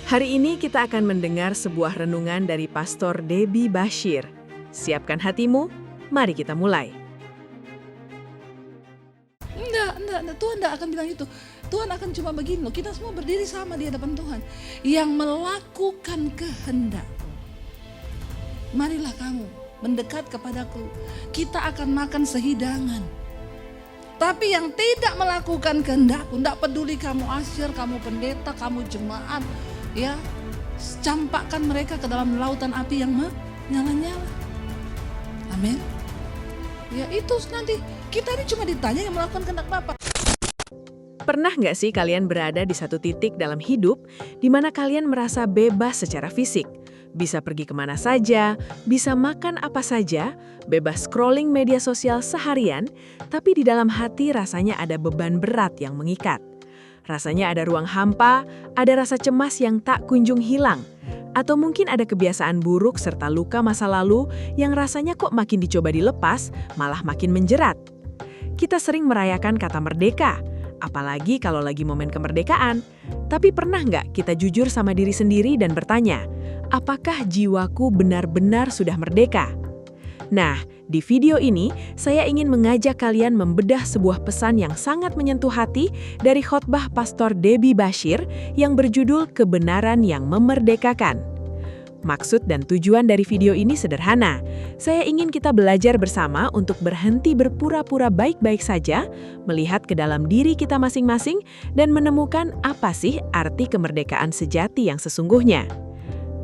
Hari ini kita akan mendengar sebuah renungan dari Pastor Debbie Bashir. Siapkan hatimu, mari kita mulai. Enggak, Tuhan enggak akan bilang itu. Tuhan akan cuma begini loh, kita semua berdiri sama di hadapan Tuhan. Yang melakukan kehendak. Marilah kamu mendekat kepadaku, kita akan makan sehidangan. Tapi yang tidak melakukan kehendakku, enggak peduli kamu asyir, kamu pendeta, kamu jemaat, ya, campakkan mereka ke dalam lautan api yang menyala-nyala. Amin. Ya itu nanti kita ini cuma ditanya yang melakukan kehendak Bapa. Pernah nggak sih kalian berada di satu titik dalam hidup di mana kalian merasa bebas secara fisik? Bisa pergi kemana saja, bisa makan apa saja, bebas scrolling media sosial seharian, tapi di dalam hati rasanya ada beban berat yang mengikat. Rasanya ada ruang hampa, ada rasa cemas yang tak kunjung hilang. Atau mungkin ada kebiasaan buruk serta luka masa lalu yang rasanya kok makin dicoba dilepas, malah makin menjerat. Kita sering merayakan kata merdeka, apalagi kalau lagi momen kemerdekaan. Tapi pernah nggak kita jujur sama diri sendiri dan bertanya, apakah jiwaku benar-benar sudah merdeka? Nah, di video ini saya ingin mengajak kalian membedah sebuah pesan yang sangat menyentuh hati dari khotbah Pastor Debbie Bashir yang berjudul Kebenaran yang Memerdekakan. Maksud dan tujuan dari video ini sederhana. Saya ingin kita belajar bersama untuk berhenti berpura-pura baik-baik saja, melihat ke dalam diri kita masing-masing, dan menemukan apa sih arti kemerdekaan sejati yang sesungguhnya.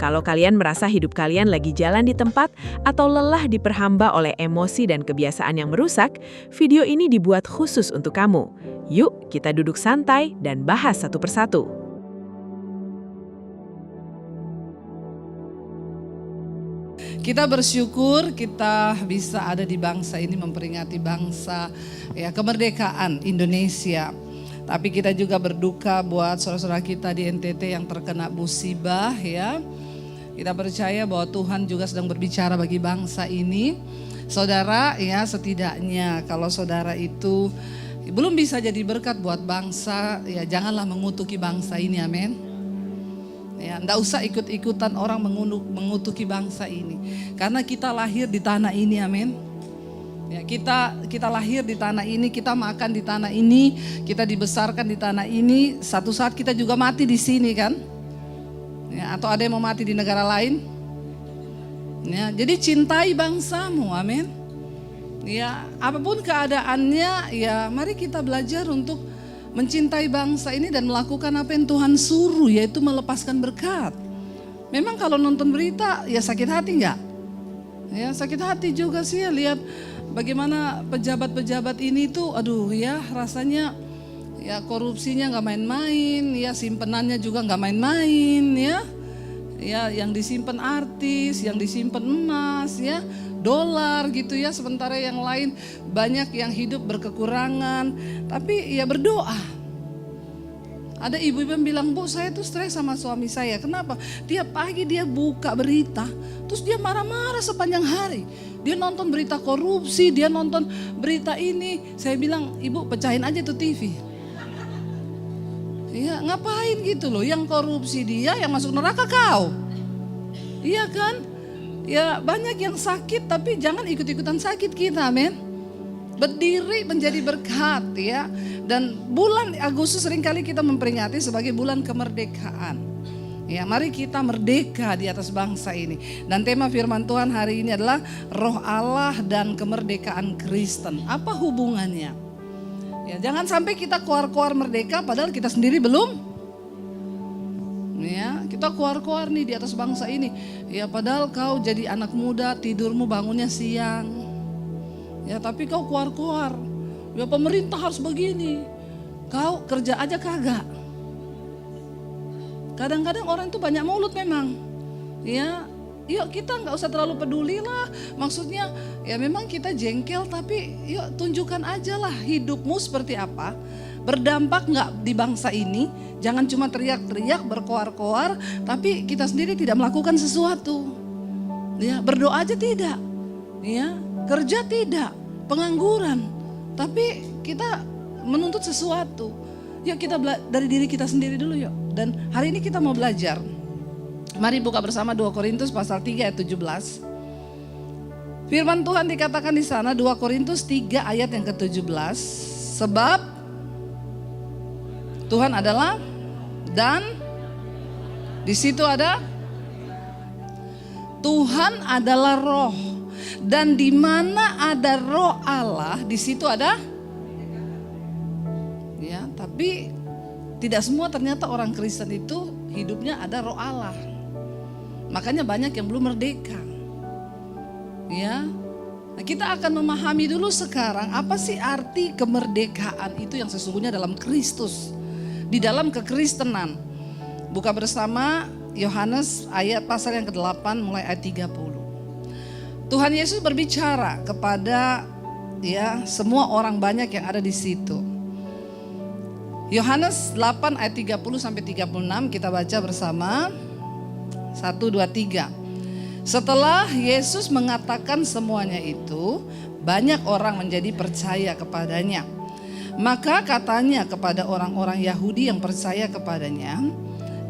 Kalau kalian merasa hidup kalian lagi jalan di tempat atau lelah diperhamba oleh emosi dan kebiasaan yang merusak, video ini dibuat khusus untuk kamu. Yuk, kita duduk santai dan bahas satu persatu. Kita bersyukur kita bisa ada di bangsa ini memperingati bangsa ya kemerdekaan Indonesia. Tapi kita juga berduka buat saudara-saudara kita di NTT yang terkena musibah ya. Kita percaya bahwa Tuhan juga sedang berbicara bagi bangsa ini. Saudara ya, setidaknya kalau saudara itu belum bisa jadi berkat buat bangsa, ya janganlah mengutuki bangsa ini, amin. Ya, enggak usah ikut-ikutan orang mengutuki bangsa ini. Karena kita lahir di tanah ini, amin. Ya, kita lahir di tanah ini, kita makan di tanah ini, kita dibesarkan di tanah ini. Satu saat kita juga mati di sini kan? Ya, atau ada yang mau mati di negara lain? Ya, jadi cintai bangsamu, amin. Ya, apapun keadaannya, ya mari kita belajar untuk mencintai bangsa ini dan melakukan apa yang Tuhan suruh, yaitu melepaskan berkat. Memang kalau nonton berita, ya sakit hati enggak? Ya sakit hati juga sih ya lihat bagaimana pejabat-pejabat ini tuh, aduh ya rasanya ya korupsinya nggak main-main, ya simpenannya juga nggak main-main ya. Ya yang disimpan artis, yang disimpan emas ya, dolar gitu ya, sementara yang lain banyak yang hidup berkekurangan, tapi ya berdoa. Ada ibu-ibu yang bilang, Bu saya tuh stres sama suami saya, kenapa? Tiap pagi dia buka berita, terus dia marah-marah sepanjang hari. Dia nonton berita korupsi, dia nonton berita ini. Saya bilang, Ibu pecahin aja tuh TV. Ya ngapain gitu loh, yang korupsi dia, yang masuk neraka kau. Iya kan? Ya banyak yang sakit tapi jangan ikut-ikutan sakit kita, amin. Berdiri menjadi berkat ya. Dan bulan Agustus seringkali kita memperingati sebagai bulan kemerdekaan. Ya, mari kita merdeka di atas bangsa ini. Dan tema firman Tuhan hari ini adalah Roh Allah dan kemerdekaan Kristen. Apa hubungannya? Ya, jangan sampai kita keluar-keluar merdeka padahal kita sendiri belum. Ya, kita keluar-keluar nih di atas bangsa ini. Ya, padahal kau jadi anak muda, tidurmu bangunnya siang. Ya, tapi kau keluar-keluar. Ya, pemerintah harus begini. Kau kerja aja kagak. Kadang-kadang orang itu banyak mulut memang. Ya, yuk kita nggak usah terlalu peduli lah. Maksudnya ya memang kita jengkel tapi yuk tunjukkan aja lah hidupmu seperti apa. Berdampak nggak di bangsa ini. Jangan cuma teriak-teriak berkoar-koar tapi kita sendiri tidak melakukan sesuatu. Ya, berdoa aja tidak. Ya, kerja tidak, pengangguran. Tapi kita menuntut sesuatu. Yuk kita dari diri kita sendiri dulu yuk. Dan hari ini kita mau belajar. Mari buka bersama 2 Korintus pasal 3 ayat 17. Firman Tuhan dikatakan di sana 2 Korintus 3 ayat yang ke-17. Sebab Tuhan adalah dan di situ ada Tuhan adalah roh. Dan di mana ada roh Allah, di situ ada. Ya, tapi tidak semua ternyata orang Kristen itu hidupnya ada roh Allah. Makanya banyak yang belum merdeka. Ya. Nah, kita akan memahami dulu sekarang apa sih arti kemerdekaan itu yang sesungguhnya dalam Kristus. Di dalam kekristenan. Buka bersama Yohanes ayat pasal yang ke-8 mulai ayat 30. Tuhan Yesus berbicara kepada semua orang banyak yang ada di situ. Yohanes 8 ayat 30 sampai 36 kita baca bersama. 1, 2, 3. Setelah Yesus mengatakan semuanya itu, banyak orang menjadi percaya kepadanya. Maka katanya kepada orang-orang Yahudi yang percaya kepadanya,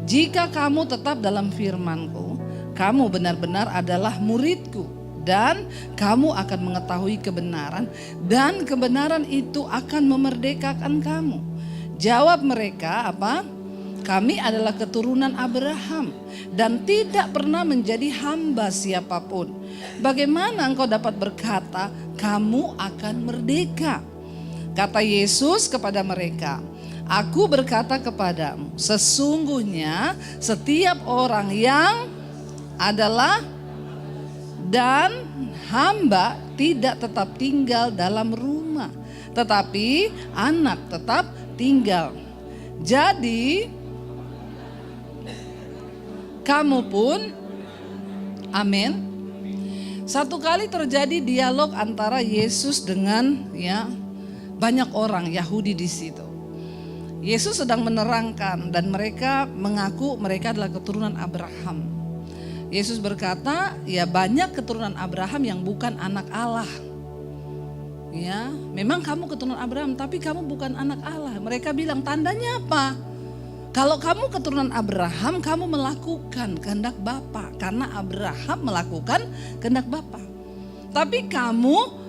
jika kamu tetap dalam firman-Ku, kamu benar-benar adalah murid-Ku. Dan kamu akan mengetahui kebenaran, dan kebenaran itu akan memerdekakan kamu. Jawab mereka apa? Kami adalah keturunan Abraham dan tidak pernah menjadi hamba siapapun. Bagaimana engkau dapat berkata kamu akan merdeka? Kata Yesus kepada mereka, Aku berkata kepadamu, sesungguhnya setiap orang yang adalah dan hamba tidak tetap tinggal dalam rumah, tetapi anak tetap tinggal. Jadi kamu pun, amin. Satu kali terjadi dialog antara Yesus dengan banyak orang Yahudi di situ. Yesus sedang menerangkan dan mereka mengaku mereka adalah keturunan Abraham. Yesus berkata, ya banyak keturunan Abraham yang bukan anak Allah. Ya, memang kamu keturunan Abraham tapi kamu bukan anak Allah. Mereka bilang tandanya apa? Kalau kamu keturunan Abraham, kamu melakukan kehendak Bapa karena Abraham melakukan kehendak Bapa. Tapi kamu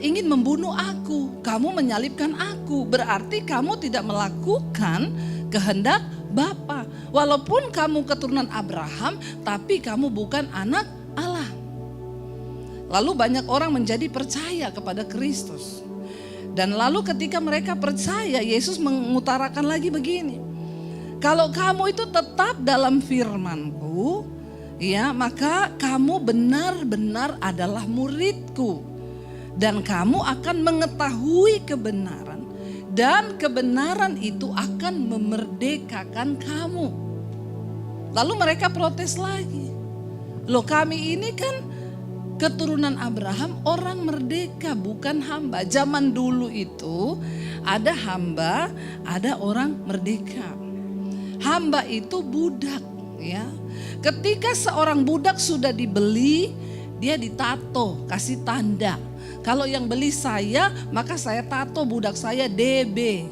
ingin membunuh aku, kamu menyalibkan aku, berarti kamu tidak melakukan kehendak Bapa. Walaupun kamu keturunan Abraham, tapi kamu bukan anak Allah. Lalu banyak orang menjadi percaya kepada Kristus. Dan lalu ketika mereka percaya, Yesus mengutarakan lagi begini. Kalau kamu itu tetap dalam firman-Ku, maka kamu benar-benar adalah murid-Ku. Dan kamu akan mengetahui kebenaran. Dan kebenaran itu akan memerdekakan kamu. Lalu mereka protes lagi. Loh, kami ini kan keturunan Abraham, orang merdeka bukan hamba. Zaman dulu itu ada hamba, ada orang merdeka. Hamba itu budak, ya. Ketika seorang budak sudah dibeli, dia ditato, kasih tanda. Kalau yang beli saya, maka saya tato budak saya DB.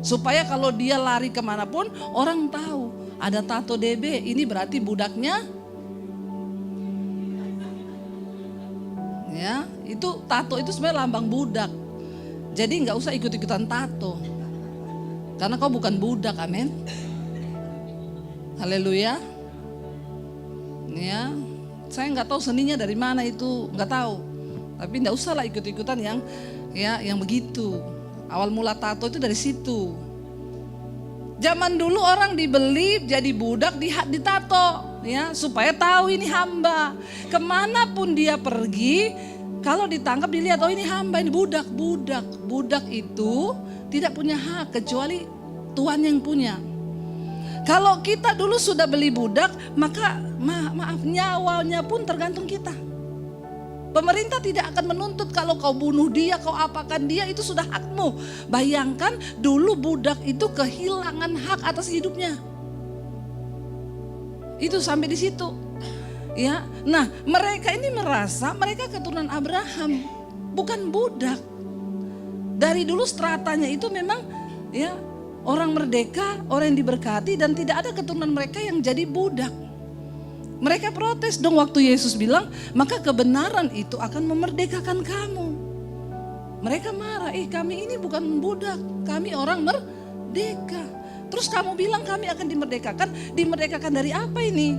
Supaya kalau dia lari kemanapun, orang tahu ada tato DB, ini berarti budaknya. Ya, itu tato itu sebenarnya lambang budak. Jadi nggak usah ikut-ikutan tato. Karena kau bukan budak, amin. Haleluya. Ya, saya nggak tahu seninya dari mana itu, nggak tahu. Tapi nggak usah lah ikut-ikutan yang begitu. Awal mula tato itu dari situ. Zaman dulu orang dibeli jadi budak ditato, ya, supaya tahu ini hamba. Kemanapun dia pergi, kalau ditangkap dilihat, oh ini hamba, ini budak. Budak itu tidak punya hak kecuali Tuhan yang punya. Kalau kita dulu sudah beli budak, maka maaf nyawanya pun tergantung kita. Pemerintah tidak akan menuntut kalau kau bunuh dia, kau apakan dia, itu sudah hakmu. Bayangkan dulu budak itu kehilangan hak atas hidupnya. Itu sampai di situ. Ya, nah mereka ini merasa mereka keturunan Abraham, bukan budak. Dari dulu stratanya itu memang Orang merdeka, orang yang diberkati, dan tidak ada keturunan mereka yang jadi budak. Mereka protes dong waktu Yesus bilang, maka kebenaran itu akan memerdekakan kamu. Mereka marah, kami ini bukan budak, kami orang merdeka. Terus kamu bilang kami akan dimerdekakan dari apa ini?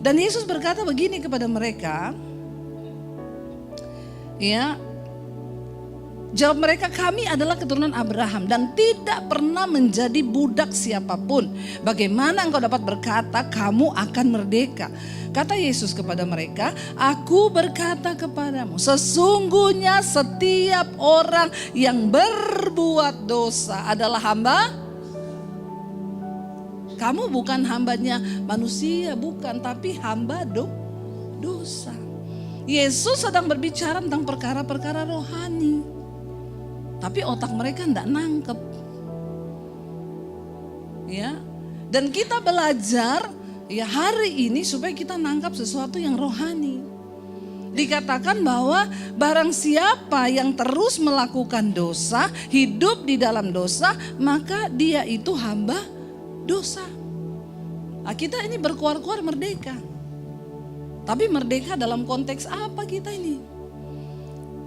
Dan Yesus berkata begini kepada mereka, ya, jawab mereka, kami adalah keturunan Abraham dan tidak pernah menjadi budak siapapun. Bagaimana engkau dapat berkata kamu akan merdeka? Kata Yesus kepada mereka, aku berkata kepadamu, sesungguhnya setiap orang yang berbuat dosa adalah hamba. Kamu bukan hambanya manusia, bukan, tapi hamba dosa. Yesus sedang berbicara tentang perkara-perkara rohani. Tapi otak mereka tidak nangkep. Ya. Dan kita belajar ya hari ini supaya kita nangkap sesuatu yang rohani. Dikatakan bahwa barang siapa yang terus melakukan dosa, hidup di dalam dosa, maka dia itu hamba dosa. Nah, kita ini berkuar-kuar merdeka. Tapi merdeka dalam konteks apa kita ini?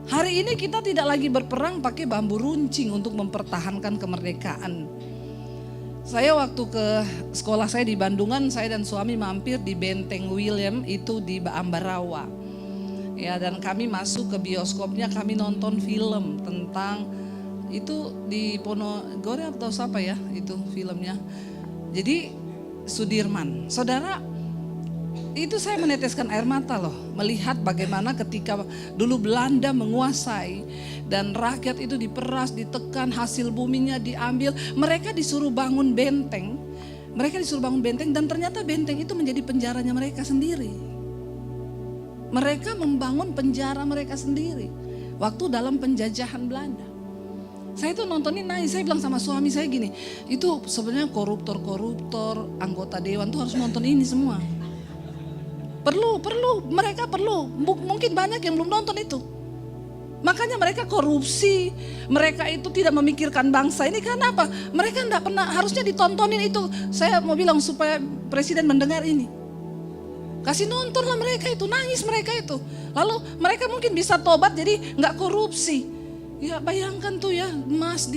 Hari ini kita tidak lagi berperang pakai bambu runcing untuk mempertahankan kemerdekaan. Saya waktu ke sekolah saya di Bandungan, saya dan suami mampir di Benteng William itu di Ambarawa. Ya, dan kami masuk ke bioskopnya, kami nonton film tentang itu di Ponorogo atau siapa ya itu filmnya. Jadi Sudirman. Saudara, itu saya meneteskan air mata loh, melihat bagaimana ketika dulu Belanda menguasai dan rakyat itu diperas, ditekan, hasil buminya diambil, mereka disuruh bangun benteng. Mereka disuruh bangun benteng dan ternyata benteng itu menjadi penjaranya mereka sendiri. Mereka membangun penjara mereka sendiri waktu dalam penjajahan Belanda. Saya tuh nontonin nangis, saya bilang sama suami saya gini, itu sebenarnya koruptor, anggota dewan tuh harus nonton ini semua. Perlu, mereka perlu. Mungkin banyak yang belum nonton itu. Makanya mereka korupsi, mereka itu tidak memikirkan bangsa ini. Karena apa? Mereka tidak pernah, harusnya ditontonin itu. Saya mau bilang supaya presiden mendengar ini. Kasih nontonlah mereka itu, nangis mereka itu. Lalu mereka mungkin bisa tobat jadi nggak korupsi. Ya bayangkan tuh ya, emas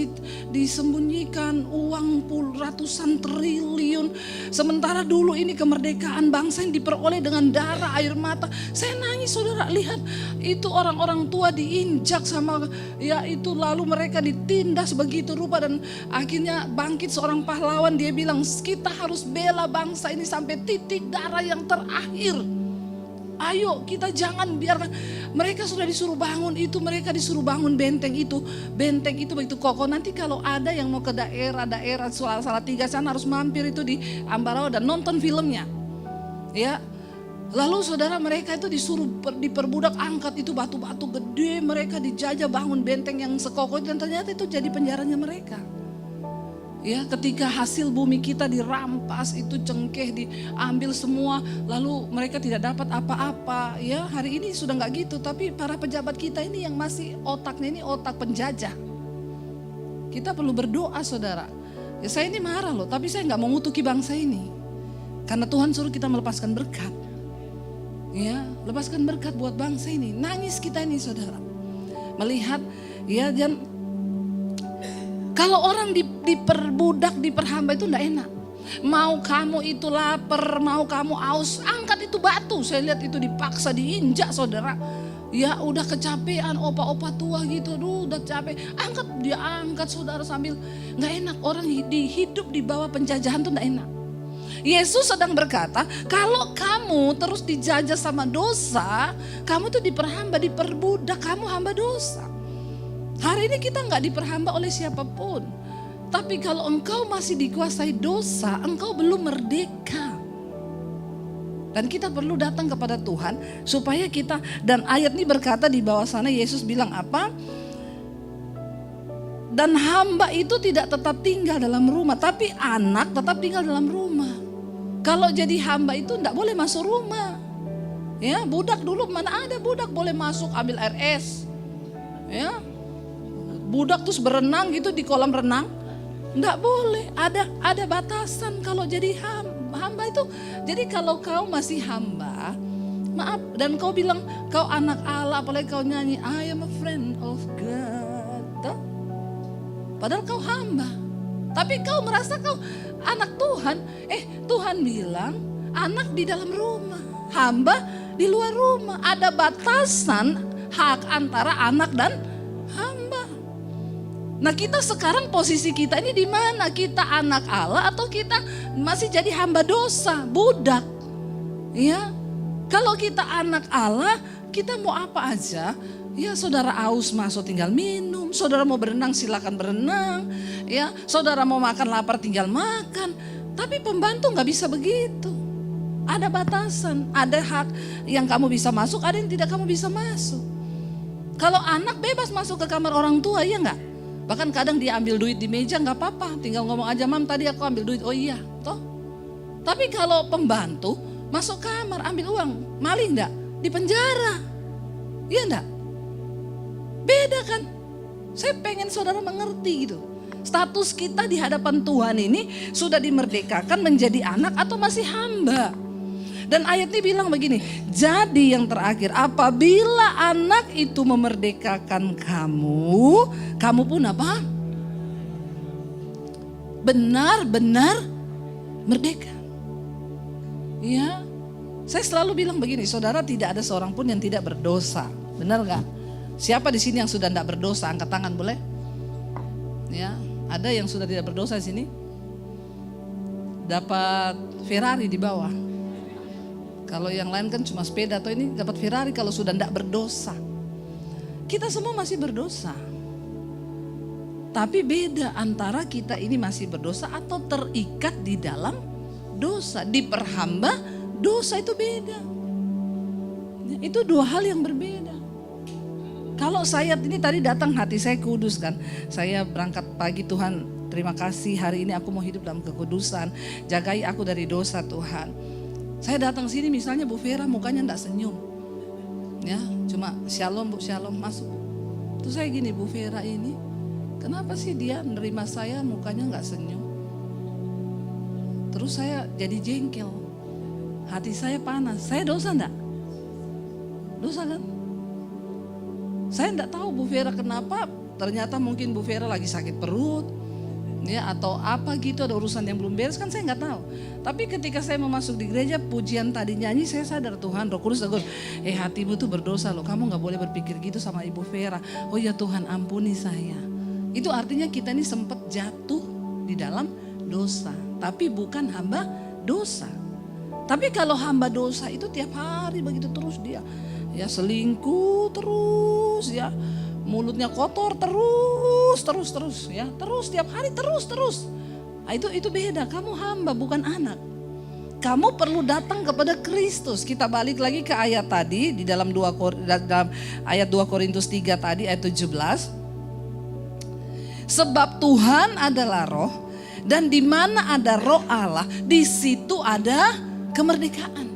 disembunyikan, uang ratusan triliun. Sementara dulu ini kemerdekaan bangsa yang diperoleh dengan darah, air mata. Saya nangis saudara, lihat itu orang-orang tua diinjak sama ya itu, lalu mereka ditindas begitu rupa. Dan akhirnya bangkit seorang pahlawan, dia bilang kita harus bela bangsa ini sampai titik darah yang terakhir. Ayo kita jangan biarkan mereka sudah disuruh bangun itu, mereka disuruh bangun benteng itu begitu kokoh. Nanti kalau ada yang mau ke daerah Salatiga sana harus mampir itu di Ambarawa dan nonton filmnya. Ya. Lalu saudara, mereka itu disuruh diperbudak, angkat itu batu-batu gede, mereka dijajah bangun benteng yang sekokoh dan ternyata itu jadi penjaranya mereka. Ya, ketika hasil bumi kita dirampas, itu cengkeh diambil semua, lalu mereka tidak dapat apa-apa. Ya, hari ini sudah nggak gitu, tapi para pejabat kita ini yang masih otaknya ini otak penjajah. Kita perlu berdoa saudara. Ya, saya ini marah loh, tapi saya nggak mengutuki bangsa ini, karena Tuhan suruh kita melepaskan berkat. Ya, lepaskan berkat buat bangsa ini. Nangis kita ini saudara, melihat ya, dan kalau orang diperbudak, diperhamba itu enggak enak. Mau kamu itu lapar, mau kamu aus, angkat itu batu. Saya lihat itu dipaksa diinjak saudara. Ya udah kecapean, opa-opa tua gitu, udah capek. Dia angkat saudara sambil enggak enak. Orang hidup di bawah penjajahan itu enggak enak. Yesus sedang berkata, kalau kamu terus dijajah sama dosa, kamu tuh diperhamba, diperbudak, kamu hamba dosa. Hari ini kita nggak diperhamba oleh siapapun. Tapi kalau engkau masih dikuasai dosa, engkau belum merdeka. Dan kita perlu datang kepada Tuhan supaya kita, dan ayat ini berkata di bawah sana Yesus bilang apa? Dan hamba itu tidak tetap tinggal dalam rumah, tapi anak tetap tinggal dalam rumah. Kalau jadi hamba itu enggak boleh masuk rumah. Ya, budak dulu mana ada budak boleh masuk ambil air es. Ya. Budak terus berenang gitu di kolam renang. Enggak boleh, ada batasan kalau jadi hamba itu. Jadi kalau kau masih hamba, maaf, dan kau bilang kau anak Allah, apalagi kau nyanyi I am a friend of God, toh? Padahal kau hamba. Tapi kau merasa kau anak Tuhan. Tuhan bilang anak di dalam rumah, hamba di luar rumah. Ada batasan hak antara anak dan hamba. Nah, kita sekarang posisi kita ini di mana? Kita anak Allah atau kita masih jadi hamba dosa, budak? Ya. Kalau kita anak Allah, kita mau apa aja. Ya, saudara aus masuk tinggal minum, saudara mau berenang silakan berenang, ya, saudara mau makan lapar tinggal makan. Tapi pembantu nggak bisa begitu. Ada batasan, ada hak yang kamu bisa masuk, ada yang tidak kamu bisa masuk. Kalau anak bebas masuk ke kamar orang tua, ya nggak? Bahkan kadang dia ambil duit di meja nggak apa-apa, tinggal ngomong aja, Mam tadi aku ambil duit, oh iya, toh. Tapi kalau pembantu masuk kamar ambil uang, maling nggak? Di penjara, iya nggak? Beda kan? Saya pengen saudara mengerti gitu. Status kita di hadapan Tuhan ini sudah dimerdekakan menjadi anak atau masih hamba. Dan ayat ini bilang begini, jadi yang terakhir, apabila anak itu memerdekakan kamu, kamu pun apa? Benar-benar merdeka. Ya, saya selalu bilang begini, saudara, tidak ada seorang pun yang tidak berdosa. Benar gak? Siapa di sini yang sudah tidak berdosa? Angkat tangan boleh? Ya, ada yang sudah tidak berdosa di sini? Dapat Ferrari di bawah. Kalau yang lain kan cuma sepeda, atau ini dapat Ferrari kalau sudah tidak berdosa. Kita semua masih berdosa. Tapi beda antara kita ini masih berdosa atau terikat di dalam dosa. Diperhamba, dosa itu beda. Itu dua hal yang berbeda. Kalau saya ini tadi datang hati saya kudus kan. Saya berangkat pagi, Tuhan terima kasih hari ini aku mau hidup dalam kekudusan. Jagai aku dari dosa Tuhan. Saya datang sini misalnya Bu Vera mukanya enggak senyum. Ya, cuma shalom Bu, shalom masuk. Terus saya gini, Bu Vera ini kenapa sih dia nerima saya mukanya enggak senyum? Terus saya jadi jengkel. Hati saya panas. Saya dosa enggak? Dosa kan? Saya enggak tahu Bu Vera kenapa, ternyata mungkin Bu Vera lagi sakit perut, ya atau apa gitu, ada urusan yang belum beres kan saya enggak tahu. Tapi ketika saya mau masuk di gereja, pujian tadi nyanyi, saya sadar Tuhan Roh Kudus tegur, hatimu tuh berdosa loh, kamu enggak boleh berpikir gitu sama Ibu Vera. Oh ya Tuhan ampuni saya. Itu artinya kita ini sempat jatuh di dalam dosa, tapi bukan hamba dosa. Tapi kalau hamba dosa itu tiap hari begitu terus dia. Ya selingkuh terus ya, mulutnya kotor terus ya, terus tiap hari terus. Nah, itu beda, kamu hamba bukan anak. Kamu perlu datang kepada Kristus. Kita balik lagi ke ayat tadi di dalam ayat 2 Korintus 3 tadi ayat 17. Sebab Tuhan adalah roh dan di mana ada roh Allah, di situ ada kemerdekaan.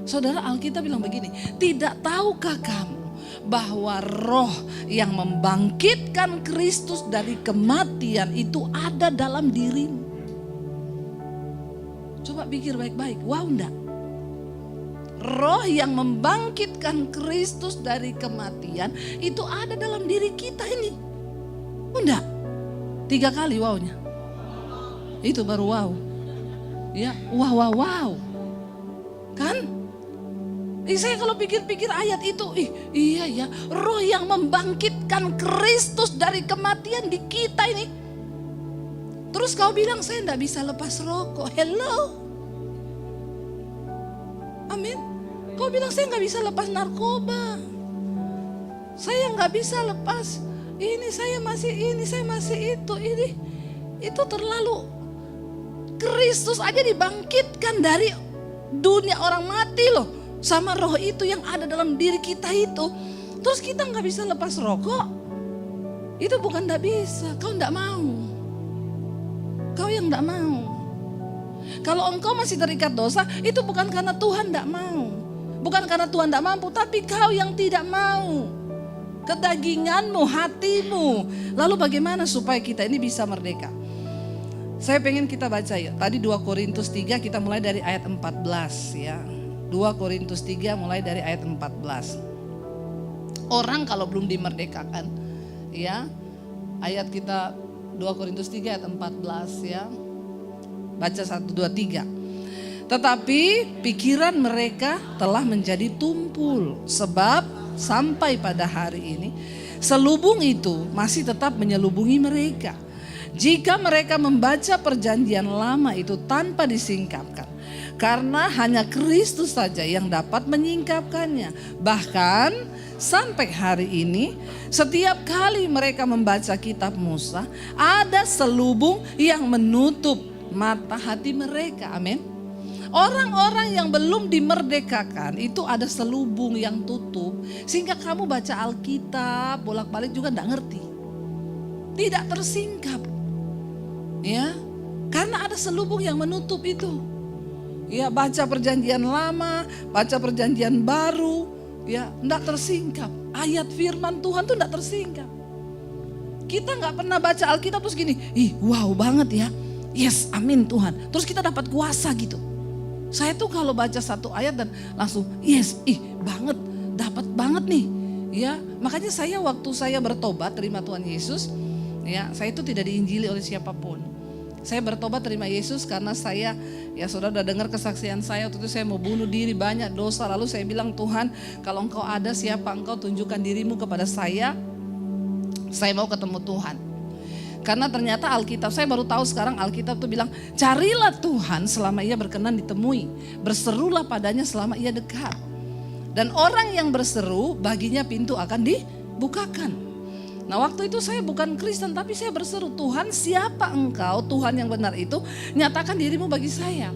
Saudara, Alkitab bilang begini, tidak tahukah kamu bahwa roh yang membangkitkan Kristus dari kematian itu ada dalam dirimu? Coba pikir baik-baik, wow enggak? Roh yang membangkitkan Kristus dari kematian itu ada dalam diri kita ini. Enggak? 3 kali wownya. Itu baru wow. Ya, wow. Kan? Saya kalau pikir-pikir ayat itu, iya ya, roh yang membangkitkan Kristus dari kematian di kita ini. Terus kau bilang saya enggak bisa lepas rokok. Hello. Amin. Kau bilang saya enggak bisa lepas narkoba. Saya enggak bisa lepas ini, saya masih itu. Itu terlalu. Kristus aja dibangkitkan dari dunia orang mati loh. Sama roh itu yang ada dalam diri kita itu. Terus kita gak bisa lepas rokok. Itu bukan gak bisa, kau gak mau. Kau yang gak mau. Kalau engkau masih terikat dosa, itu bukan karena Tuhan gak mau. Bukan karena Tuhan gak mampu, tapi kau yang tidak mau. Kedaginganmu, hatimu. Lalu bagaimana supaya kita ini bisa merdeka? Saya pengen kita baca ya. Tadi 2 Korintus 3 kita mulai dari ayat 14 ya. 2 Korintus 3 mulai dari ayat 14. Orang kalau belum dimerdekakan ya. Ayat kita 2 Korintus 3 ayat 14 ya. Baca 1, 2, 3. Tetapi pikiran mereka telah menjadi tumpul. Sebab sampai pada hari ini selubung itu masih tetap menyelubungi mereka. Jika mereka membaca perjanjian lama itu tanpa disingkapkan. Karena hanya Kristus saja yang dapat menyingkapkannya. Bahkan sampai hari ini setiap kali mereka membaca kitab Musa, ada selubung yang menutup mata hati mereka. Amin. Orang-orang yang belum dimerdekakan itu ada selubung yang tutup. Sehingga kamu baca Alkitab bolak-balik juga tidak ngerti. Tidak tersingkap. Ya, karena ada selubung yang menutup itu. Ya, baca perjanjian lama, baca perjanjian baru, ya, enggak tersingkap. Ayat firman Tuhan tuh enggak tersingkap. Kita enggak pernah baca Alkitab terus gini, wow banget ya. Yes, amin Tuhan. Terus kita dapat kuasa gitu. Saya tuh kalau baca satu ayat dan langsung yes, banget, dapat banget nih. Ya, makanya saya waktu saya bertobat terima Tuhan Yesus, ya, saya itu tidak diinjili oleh siapapun. Saya bertobat terima Yesus karena saya, ya saudara udah dengar kesaksian saya, waktu itu saya mau bunuh diri, banyak dosa. Lalu saya bilang, Tuhan kalau Engkau ada, siapa Engkau, tunjukkan dirimu kepada saya mau ketemu Tuhan. Karena ternyata Alkitab, saya baru tahu sekarang Alkitab tuh bilang, carilah Tuhan selama ia berkenan ditemui, berserulah padanya selama ia dekat. Dan orang yang berseru baginya pintu akan dibukakan. Nah waktu itu saya bukan Kristen tapi saya berseru, Tuhan siapa Engkau, Tuhan yang benar itu, nyatakan dirimu bagi saya.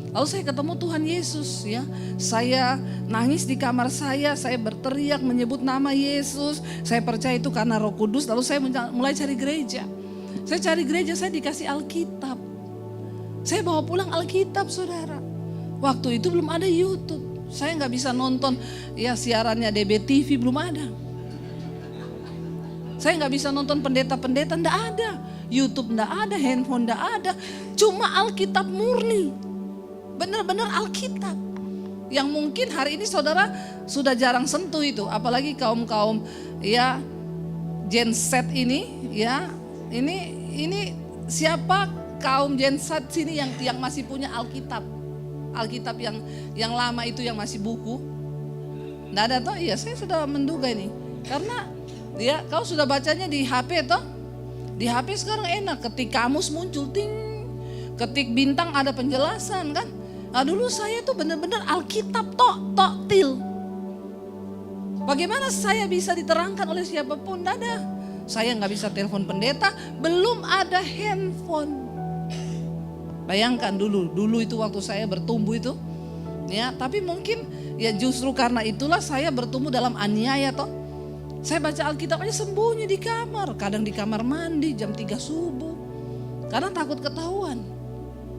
Lalu saya ketemu Tuhan Yesus ya. Saya nangis di kamar saya berteriak menyebut nama Yesus. Saya percaya itu karena Roh Kudus. Lalu saya mulai cari gereja. Saya cari gereja, saya dikasih Alkitab. Saya bawa pulang Alkitab saudara. Waktu itu belum ada YouTube. Saya gak bisa nonton ya siarannya DBTV, belum ada. Saya gak bisa nonton pendeta-pendeta, enggak ada. YouTube enggak ada, handphone enggak ada. Cuma Alkitab murni. Benar-benar Alkitab. Yang mungkin hari ini saudara sudah jarang sentuh itu. Apalagi kaum-kaum ya Gen Z ini ya. Ini siapa kaum Gen Z sini yang masih punya Alkitab. Alkitab yang lama itu yang masih buku. Enggak ada toh? Iya, saya sudah menduga ini. Karena ya, kau sudah bacanya di HP toh? Di HP sekarang enak, ketik kamus muncul ting, ketik bintang ada penjelasan kan? Nah dulu saya tuh benar-benar Alkitab tok til. Bagaimana saya bisa diterangkan oleh siapapun? Tidak ada. Saya nggak bisa telepon pendeta, belum ada handphone. Bayangkan dulu itu waktu saya bertumbuh itu, ya. Tapi mungkin ya justru karena itulah saya bertumbuh dalam aniaya toh. Saya baca Alkitab aja sembunyi di kamar. Kadang di kamar mandi jam 3 subuh. Karena takut ketahuan.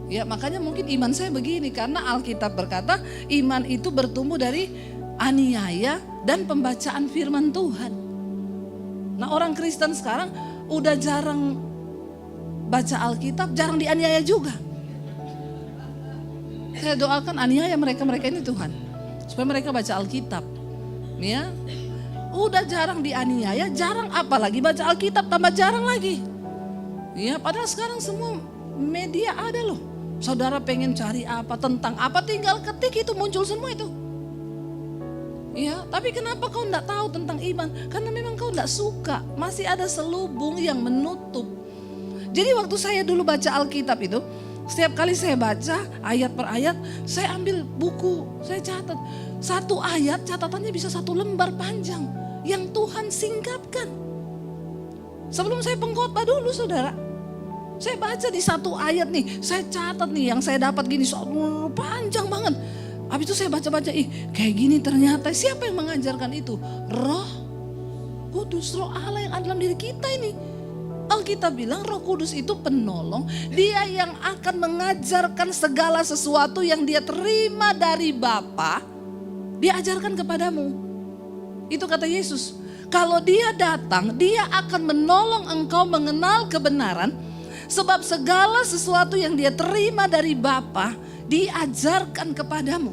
Ya makanya mungkin iman saya begini. Karena Alkitab berkata iman itu bertumbuh dari aniaya dan pembacaan firman Tuhan. Nah orang Kristen sekarang udah jarang baca Alkitab, jarang dianiaya juga. Saya doakan aniaya mereka ini Tuhan. Supaya mereka baca Alkitab. Ya. Udah jarang dianiaya, jarang apalagi baca Alkitab, tambah jarang lagi. Ya, padahal sekarang semua media ada loh. Saudara pengen cari apa, tentang apa, tinggal ketik itu muncul semua itu. Ya, tapi kenapa kau enggak tahu tentang iman? Karena memang kau enggak suka, masih ada selubung yang menutup. Jadi waktu saya dulu baca Alkitab itu, setiap kali saya baca ayat per ayat, saya ambil buku, saya catat. Satu ayat catatannya bisa 1 lembar panjang yang Tuhan singkapkan. Sebelum saya pengkhotbah dulu saudara, saya baca di 1 ayat nih, saya catat nih yang saya dapat gini, panjang banget. Habis itu saya baca-baca, kayak gini ternyata siapa yang mengajarkan itu? Roh Kudus, Roh Allah yang ada dalam diri kita ini. Alkitab bilang Roh Kudus itu penolong, dia yang akan mengajarkan segala sesuatu yang dia terima dari Bapa. Dia ajarkan kepadamu. Itu kata Yesus. Kalau dia datang, dia akan menolong engkau mengenal kebenaran. Sebab segala sesuatu yang dia terima dari Bapa diajarkan kepadamu.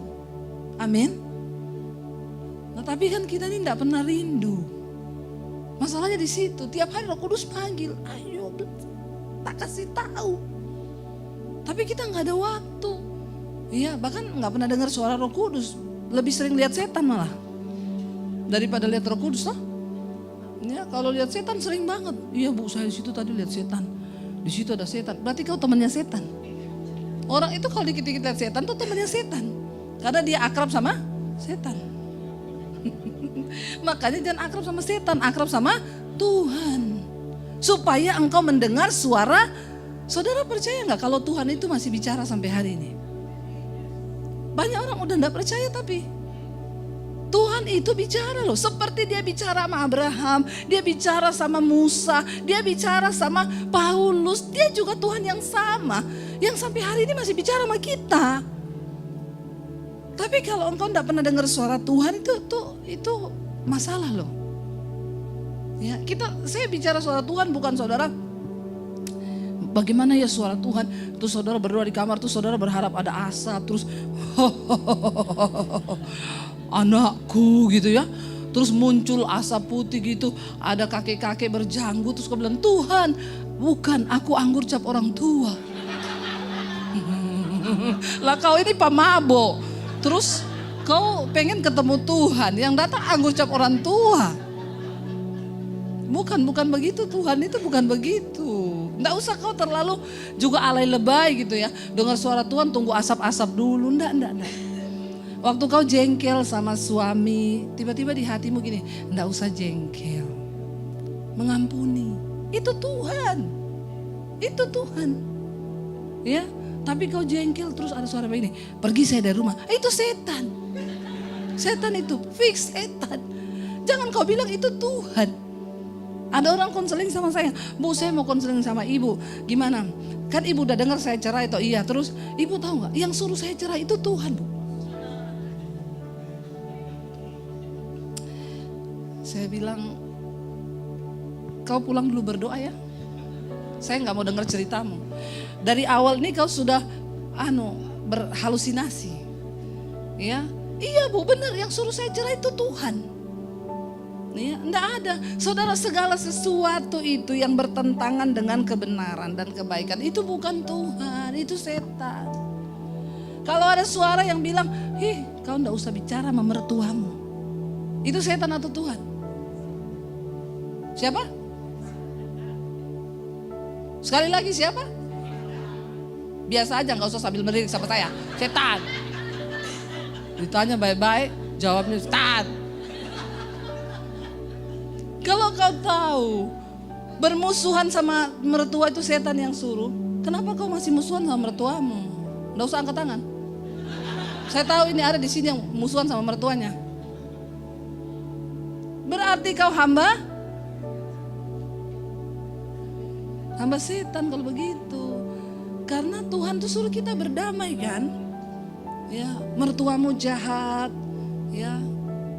Amin. Nah, tapi kan kita ini tidak pernah rindu. Masalahnya di situ. Tiap hari Roh Kudus panggil, ayo, tak kasih tahu. Tapi kita nggak ada waktu. Iya, bahkan nggak pernah dengar suara Roh Kudus. Lebih sering lihat setan malah daripada lihat Roh Kudus, lah. Ya, kalau lihat setan sering banget. Iya Bu, saya di situ tadi lihat setan. Di situ ada setan. Berarti kau temannya setan. Orang itu kalau dikit-dikit lihat setan tuh temannya setan. Karena dia akrab sama setan. Makanya jangan akrab sama setan, akrab sama Tuhan. Supaya engkau mendengar suara. Saudara percaya nggak kalau Tuhan itu masih bicara sampai hari ini? Banyak orang udah nggak percaya, tapi Tuhan itu bicara loh. Seperti dia bicara sama Abraham, dia bicara sama Musa, dia bicara sama Paulus. Dia juga Tuhan yang sama, yang sampai hari ini masih bicara sama kita. Tapi kalau engkau tidak pernah dengar suara Tuhan, itu masalah loh. Ya, saya bicara suara Tuhan bukan saudara. Bagaimana ya suara Tuhan? Terus saudara berdoa di kamar, terus saudara berharap ada asap, terus anakku gitu ya. Terus muncul asap putih gitu, ada kakek-kakek berjanggut, terus kau bilang, Tuhan, bukan, aku anggur cap orang tua. Lah kau ini pemabok. Terus kau pengen ketemu Tuhan, yang datang anggur cap orang tua. Bukan begitu, Tuhan itu bukan begitu. Nggak usah kau terlalu juga alay lebay gitu ya. Dengar suara Tuhan tunggu asap-asap dulu, enggak. Waktu kau jengkel sama suami, tiba-tiba di hatimu gini, enggak usah jengkel. Mengampuni, itu Tuhan. Itu Tuhan. Ya, tapi kau jengkel terus ada suara begini, pergi saya dari rumah. Itu setan. Setan itu, fix setan. Jangan kau bilang itu Tuhan. Ada orang konseling sama saya, Bu saya mau konseling sama ibu, gimana? Kan ibu udah dengar saya cerai atau iya, terus ibu tahu nggak? Yang suruh saya cerai itu Tuhan, Bu. Saya bilang, kau pulang dulu berdoa ya. Saya nggak mau dengar ceritamu. Dari awal ini kau sudah berhalusinasi, ya? Iya Bu, benar, yang suruh saya cerai itu Tuhan. Ya, enggak ada. Saudara, segala sesuatu itu yang bertentangan dengan kebenaran dan kebaikan itu bukan Tuhan, itu setan. Kalau ada suara yang bilang, kau enggak usah bicara sama mertuamu. Itu setan atau Tuhan? Siapa? Sekali lagi siapa? Biasa aja, enggak usah sambil melirik sama saya. Setan. Ditanya baik-baik, jawabnya setan. Kalau kau tahu bermusuhan sama mertua itu setan yang suruh, kenapa kau masih musuhan sama mertuamu? Nggak usah angkat tangan. Saya tahu ini ada di sini yang musuhan sama mertuanya. Berarti kau hamba setan kalau begitu. Karena Tuhan tuh suruh kita berdamai kan? Ya, mertuamu jahat, ya.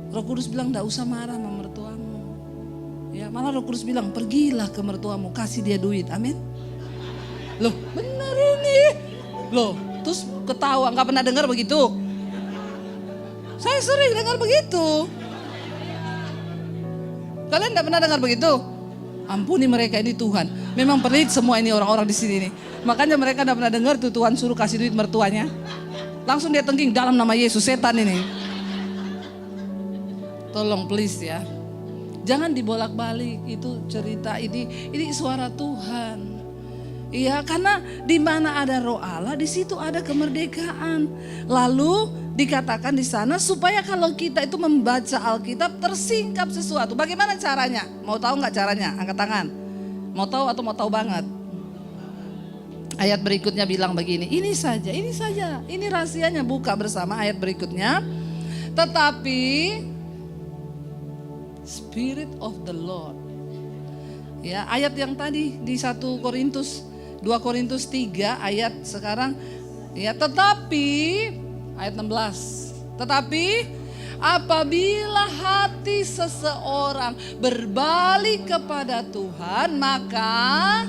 Roh Kudus bilang nggak usah marah sama mertuamu. Ya, malah Roh Kudus bilang pergilah ke mertuamu, kasih dia duit, amin. Loh benar ini. Loh terus ketawa, gak pernah dengar begitu? Saya sering dengar begitu. Kalian gak pernah dengar begitu? Ampuni mereka, ini Tuhan. Memang pelit semua ini orang-orang di sini nih. Makanya mereka gak pernah dengar tuh Tuhan suruh kasih duit mertuanya. Langsung dia tengking dalam nama Yesus, setan ini. Tolong please ya. Jangan dibolak-balik, itu cerita ini suara Tuhan. Iya, karena di mana ada Roh Allah, di situ ada kemerdekaan. Lalu dikatakan di sana supaya kalau kita itu membaca Alkitab tersingkap sesuatu. Bagaimana caranya? Mau tahu nggak caranya? Angkat tangan. Mau tahu atau mau tahu banget? Ayat berikutnya bilang begini, ini saja, ini rahasianya, buka bersama ayat berikutnya. Tetapi Spirit of the Lord. Ya, ayat yang tadi di 2 Korintus 3 ayat sekarang ya, tetapi ayat 16. Tetapi apabila hati seseorang berbalik kepada Tuhan, maka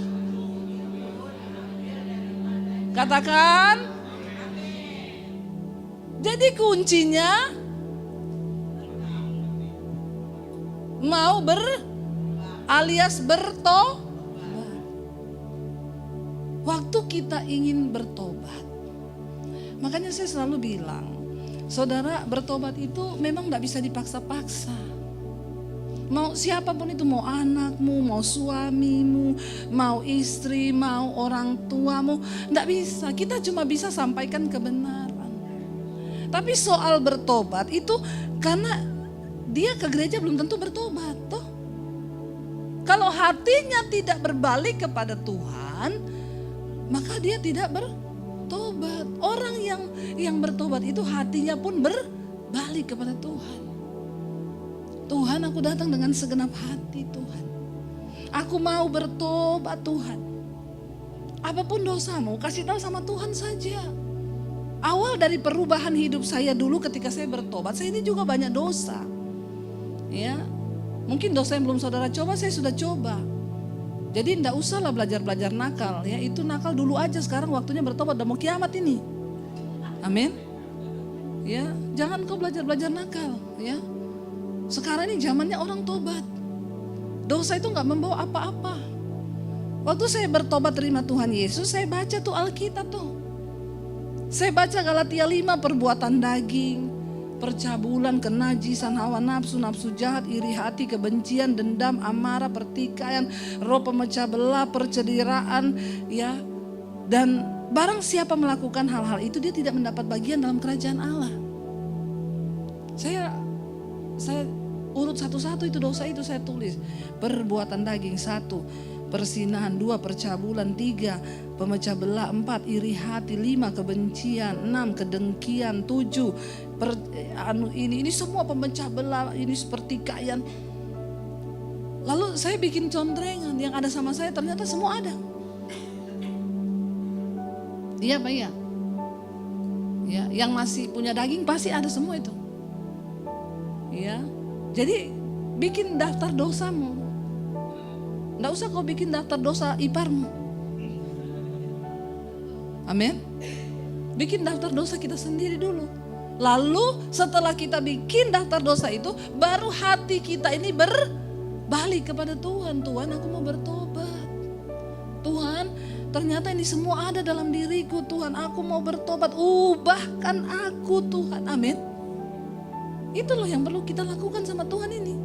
Katakan. Jadi kuncinya mau alias bertobat. Waktu kita ingin bertobat, makanya saya selalu bilang, saudara, bertobat itu memang gak bisa dipaksa-paksa. Mau siapapun itu, mau anakmu, mau suamimu, mau istri, mau orang tuamu, gak bisa. Kita cuma bisa sampaikan kebenaran. Tapi soal bertobat itu karena dia ke gereja belum tentu bertobat, toh. Kalau hatinya tidak berbalik kepada Tuhan, maka dia tidak bertobat. Orang yang bertobat itu hatinya pun berbalik kepada Tuhan. Tuhan, aku datang dengan segenap hati, Tuhan. Aku mau bertobat, Tuhan. Apapun dosamu, kasih tahu sama Tuhan saja. Awal dari perubahan hidup saya dulu ketika saya bertobat, saya ini juga banyak dosa. Ya, mungkin dosa yang belum saudara coba, saya sudah coba. Jadi enggak usahlah belajar-belajar nakal, ya itu nakal dulu aja, sekarang waktunya bertobat, udah mau kiamat ini. Amin. Ya, jangan kau belajar-belajar nakal, ya. Sekarang ini zamannya orang tobat. Dosa itu enggak membawa apa-apa. Waktu saya bertobat terima Tuhan Yesus, saya baca tuh Alkitab tuh. Saya baca Galatia 5, perbuatan daging, percabulan, kenajisan, hawa nafsu, nafsu jahat, iri hati, kebencian, dendam, amarah, pertikaian, roh pemecah belah, percederaan, ya. Dan barang siapa melakukan hal-hal itu, dia tidak mendapat bagian dalam kerajaan Allah. Saya urut satu-satu itu dosa itu saya tulis. Perbuatan daging 1, persinahan 2, percabulan 3, pemecah belah 4, iri hati 5, kebencian 6, kedengkian 7, ini semua pemecah belah, ini seperti pertikaian. Lalu saya bikin contrengan, yang ada sama saya ternyata semua ada. Iya Pak ya? Ya, yang masih punya daging pasti ada semua itu. Ya, jadi bikin daftar dosamu. Nggak usah kau bikin daftar dosa iparmu. Amin. Bikin daftar dosa kita sendiri dulu. Lalu setelah kita bikin daftar dosa itu, baru hati kita ini berbalik kepada Tuhan. Tuhan, aku mau bertobat. Tuhan, ternyata ini semua ada dalam diriku. Tuhan, aku mau bertobat. Ubahkan aku, Tuhan. Amin. Itu loh yang perlu kita lakukan sama Tuhan ini.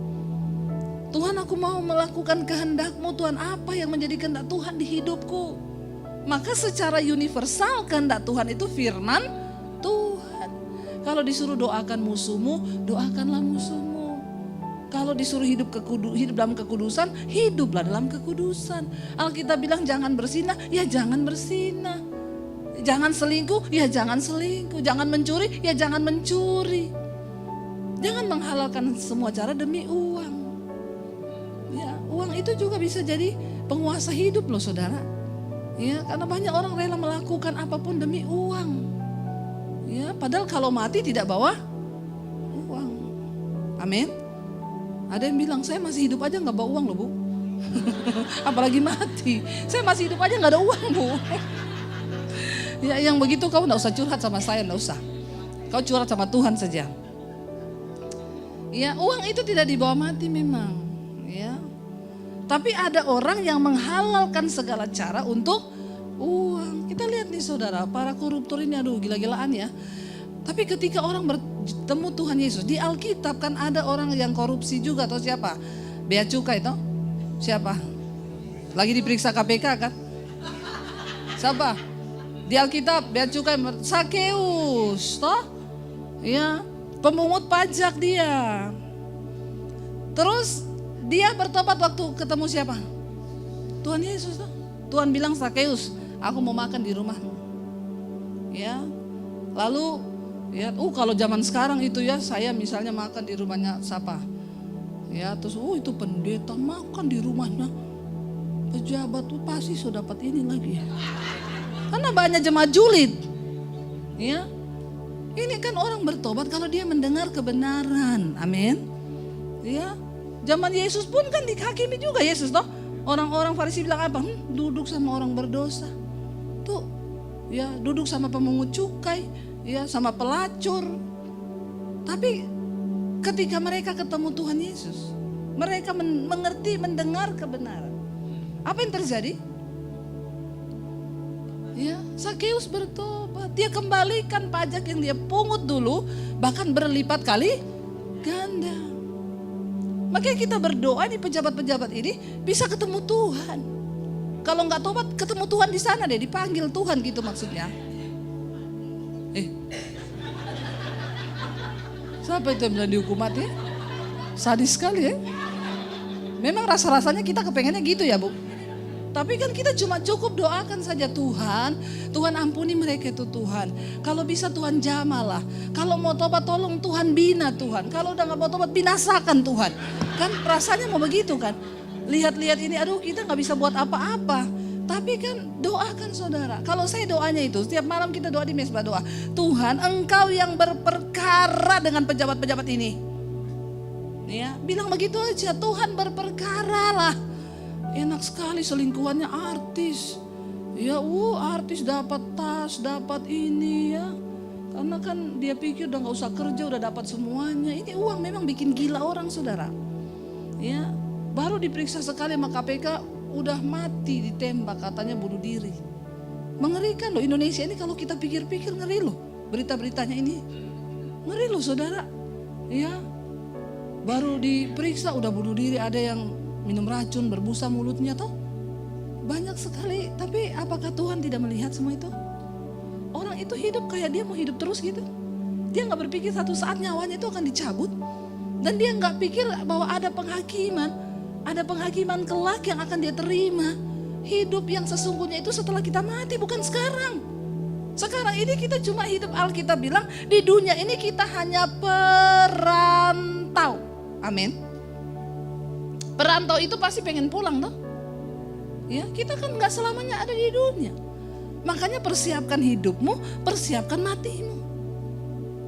Tuhan, aku mau melakukan kehendak-Mu. Tuhan, apa yang menjadi kehendak Tuhan di hidupku? Maka secara universal kehendak Tuhan itu firman Tuhan. Kalau disuruh doakan musuhmu, doakanlah musuhmu. Kalau disuruh hidup dalam kekudusan, hiduplah dalam kekudusan. Alkitab bilang jangan berzinah, ya jangan berzinah. Jangan selingkuh, ya jangan selingkuh. Jangan mencuri, ya jangan mencuri. Jangan menghalalkan semua cara demi uang. Ya, uang itu juga bisa jadi penguasa hidup loh saudara. Ya, karena banyak orang rela melakukan apapun demi uang. Ya, padahal kalau mati tidak bawa uang. Amin. Ada yang bilang saya masih hidup aja nggak bawa uang loh Bu. Apalagi mati. Saya masih hidup aja nggak ada uang Bu. Ya, yang begitu kau nggak usah curhat sama saya, nggak usah. Kau curhat sama Tuhan saja. Ya, uang itu tidak dibawa mati memang. Ya. Tapi ada orang yang menghalalkan segala cara untuk uang. Kita lihat nih saudara, para koruptor ini aduh gila-gilaan ya. Tapi ketika orang bertemu Tuhan Yesus, di Alkitab kan ada orang yang korupsi juga atau siapa? Bea Cukai itu? Siapa? Lagi diperiksa KPK kan? Siapa? Di Alkitab Bea Cukai, Sakeus, toh? Ya, pemungut pajak dia. Terus dia bertobat waktu ketemu siapa? Tuhan Yesus tuh. Tuhan bilang, Sakeus, aku mau makan di rumahmu. Ya. Lalu ya, kalau zaman sekarang itu ya, saya misalnya makan di rumahnya siapa? Ya, terus itu pendeta makan di rumahnya pejabat tuh pasti sudah dapat ini lagi. Karena banyak jemaat julid. Ya. Ini kan orang bertobat kalau dia mendengar kebenaran. Amin. Ya. Zaman Yesus pun kan dihakimi juga Yesus toh. Orang-orang Farisi bilang apa? Duduk sama orang berdosa. Tuh, ya duduk sama pemungut cukai, ya sama pelacur. Tapi ketika mereka ketemu Tuhan Yesus, mereka mengerti, mendengar kebenaran. Apa yang terjadi? Ya, Zakeus bertobat. Dia kembalikan pajak yang dia pungut dulu, bahkan berlipat kali ganda. Makanya kita berdoa di pejabat-pejabat ini bisa ketemu Tuhan. Kalau nggak tobat, ketemu Tuhan di sana deh, dipanggil Tuhan gitu maksudnya. Siapa itu yang bilang dihukum mati? Sadis sekali ya. Memang rasa-rasanya kita kepengennya gitu ya Bu. Tapi kan kita cuma cukup doakan saja Tuhan. Tuhan ampuni mereka itu Tuhan. Kalau bisa Tuhan jamalah. Kalau mau tobat tolong Tuhan bina Tuhan. Kalau udah gak mau tobat binasakan Tuhan. Kan rasanya mau begitu kan. Lihat-lihat ini aduh kita gak bisa buat apa-apa. Tapi kan doakan saudara. Kalau saya doanya itu setiap malam kita doa di mesbah doa. Tuhan engkau yang berperkara dengan pejabat-pejabat ini. Ya, bilang begitu aja. Tuhan berperkara lah. Enak sekali selingkuhannya artis. Ya artis dapat tas, dapat ini ya. Karena kan dia pikir udah gak usah kerja, udah dapat semuanya. Ini uang memang bikin gila orang saudara. Ya, baru diperiksa sekali sama KPK udah mati ditembak katanya bunuh diri. Mengerikan loh Indonesia ini kalau kita pikir-pikir ngeri loh. Berita-beritanya ini ngeri loh saudara. Ya, baru diperiksa udah bunuh diri, ada yang minum racun, berbusa mulutnya toh. Banyak sekali, tapi apakah Tuhan tidak melihat semua itu? Orang itu hidup kayak dia mau hidup terus gitu. Dia gak berpikir satu saat nyawanya itu akan dicabut. Dan dia gak pikir bahwa ada penghakiman. Ada penghakiman kelak yang akan dia terima. Hidup yang sesungguhnya itu setelah kita mati, bukan sekarang. Sekarang ini kita cuma hidup, Alkitab bilang di dunia ini kita hanya perantau. Amin. Perantau itu pasti pengen pulang toh. Ya, kita kan gak selamanya ada di dunia. Makanya persiapkan hidupmu, persiapkan matimu.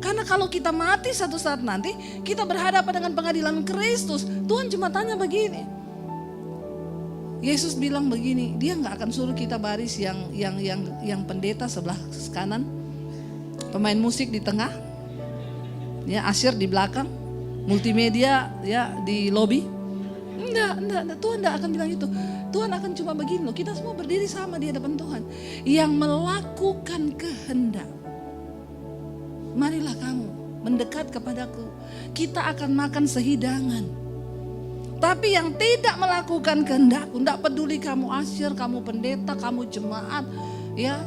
Karena kalau kita mati satu saat nanti, kita berhadapan dengan pengadilan Kristus. Tuhan cuma tanya begini. Yesus bilang begini, dia gak akan suruh kita baris yang pendeta sebelah kanan, pemain musik di tengah, ya asyir di belakang, multimedia ya di lobi. Enggak, Tuhan enggak akan bilang itu. Tuhan akan cuma begini loh, kita semua berdiri sama di hadapan Tuhan. Yang melakukan kehendak. Marilah kamu mendekat kepadaku. Kita akan makan sehidangan. Tapi yang tidak melakukan kehendak, enggak peduli kamu asyir, kamu pendeta, kamu jemaat, ya,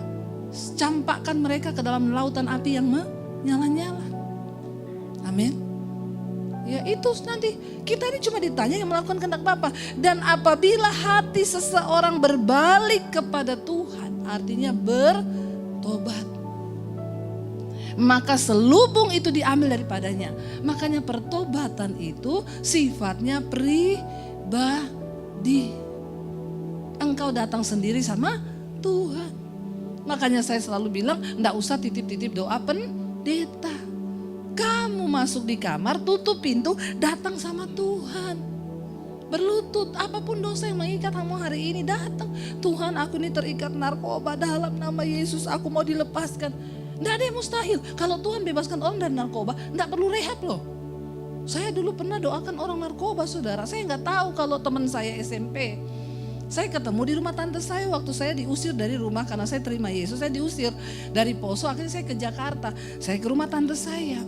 campakkan mereka ke dalam lautan api yang menyala-nyala. Amin. Ya itu nanti kita ini cuma ditanya yang melakukan kehendak Bapa. Dan apabila hati seseorang berbalik kepada Tuhan, artinya bertobat, maka selubung itu diambil daripadanya. Makanya pertobatan itu sifatnya pribadi. Engkau datang sendiri sama Tuhan. Makanya saya selalu bilang, enggak usah titip-titip doa pendeta. Kamu masuk di kamar, tutup pintu, datang sama Tuhan. Berlutut, apapun dosa yang mengikat kamu hari ini, datang. Tuhan, aku ini terikat narkoba, dalam nama Yesus aku mau dilepaskan. Nggak ada yang mustahil. Kalau Tuhan bebaskan orang dari narkoba, nggak perlu rehab loh. Saya dulu pernah doakan orang narkoba saudara. Saya nggak tahu kalau teman saya SMP. Saya ketemu di rumah tante saya waktu saya diusir dari rumah karena saya terima Yesus. Saya diusir dari Poso, akhirnya saya ke Jakarta. Saya ke rumah tante saya.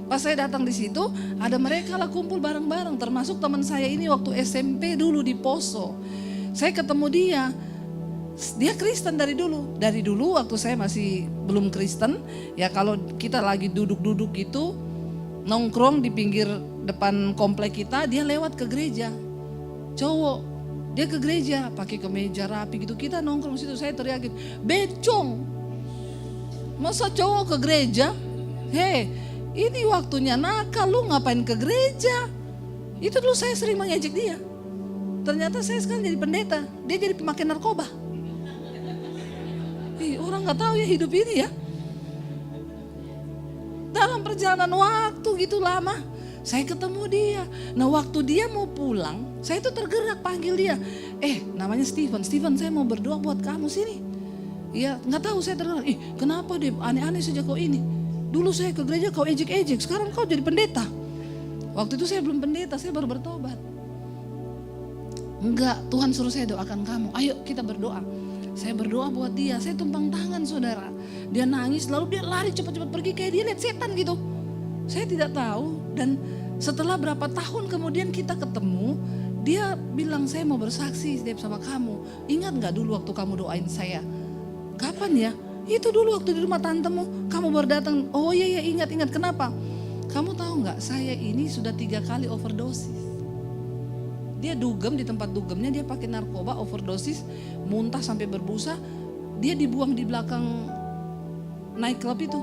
Pas saya datang di situ, ada mereka lah kumpul bareng-bareng, termasuk teman saya ini waktu SMP dulu di Poso. Saya ketemu dia. Dia Kristen dari dulu. Dari dulu waktu saya masih belum Kristen, ya kalau kita lagi duduk-duduk gitu, nongkrong di pinggir depan komplek kita, dia lewat ke gereja. Cowok, dia ke gereja pakai kemeja rapi gitu. Kita nongkrong situ, saya teriakin, "Becong. Masa cowok ke gereja? Hei, ini waktunya nakal, lu ngapain ke gereja?" Itu dulu saya sering mengejek dia. Ternyata saya sekarang jadi pendeta, dia jadi pemakai narkoba. Orang gak tahu ya hidup ini ya. Dalam perjalanan waktu gitu lama, saya ketemu dia. Nah waktu dia mau pulang, saya tuh tergerak panggil dia. Namanya Steven, saya mau berdoa buat kamu sini. Ya nggak tahu, saya terkenal, kenapa deh aneh-aneh saja kau ini. Dulu saya ke gereja kau ejek-ejek, sekarang kau jadi pendeta. Waktu itu saya belum pendeta, saya baru bertobat. Enggak, Tuhan suruh saya doakan kamu. Ayo kita berdoa. Saya berdoa buat dia, saya tumpang tangan saudara. Dia nangis, lalu dia lari cepat-cepat pergi kayak dia lihat setan gitu. Saya tidak tahu, dan setelah berapa tahun kemudian kita ketemu, dia bilang, saya mau bersaksi Deb sama kamu. Ingat gak dulu waktu kamu doain saya? Kapan ya? Itu dulu waktu di rumah tantemu, kamu baru datang. Oh iya ingat. Kenapa? Kamu tahu nggak? Saya ini sudah 3 kali overdosis. Dia dugem, di tempat dugemnya dia pakai narkoba, overdosis, muntah sampai berbusa. Dia dibuang di belakang nightclub itu,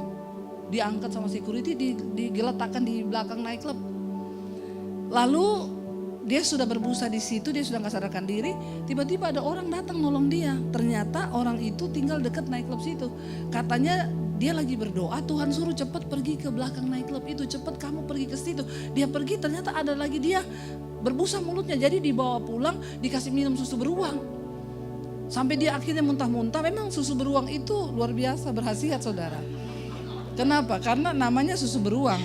diangkat sama security, digeletakkan di belakang nightclub. Lalu dia sudah berbusa di situ, dia sudah nggak sadarkan diri. Tiba-tiba ada orang datang nolong dia. Ternyata orang itu tinggal dekat nightclub situ. Katanya dia lagi berdoa, Tuhan suruh cepat pergi ke belakang nightclub itu, cepat kamu pergi ke situ. Dia pergi, ternyata ada lagi dia berbusa mulutnya. Jadi dibawa pulang, dikasih minum susu beruang. Sampai dia akhirnya muntah-muntah. Memang susu beruang itu luar biasa berkhasiat saudara. Kenapa? Karena namanya susu beruang,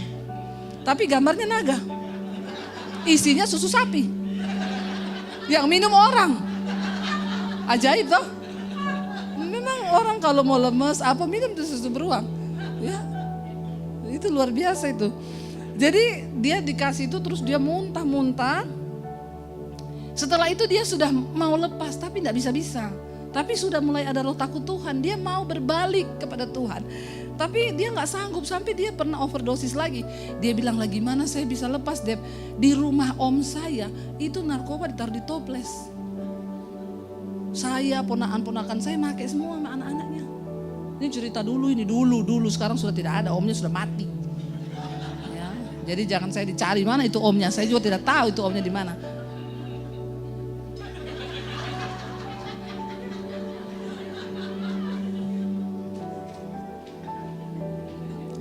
tapi gambarnya naga. Isinya susu sapi yang minum orang. Ajaib toh. Memang orang kalau mau lemes apa minum susu beruang. Ya, itu luar biasa itu. Jadi dia dikasih itu terus dia muntah-muntah. Setelah itu dia sudah mau lepas tapi tidak bisa-bisa. Tapi sudah mulai ada roh takut Tuhan. Dia mau berbalik kepada Tuhan. Tapi dia gak sanggup, sampai dia pernah overdosis lagi. Dia bilang lagi, mana saya bisa lepas Deb? Di rumah om saya itu narkoba ditaruh di toples. Saya, ponakan-ponakan saya pakai semua sama anak-anaknya. Ini cerita dulu, ini dulu. Sekarang sudah tidak ada, omnya sudah mati. Ya, jadi jangan saya dicari mana itu omnya. Saya juga tidak tahu itu omnya di mana.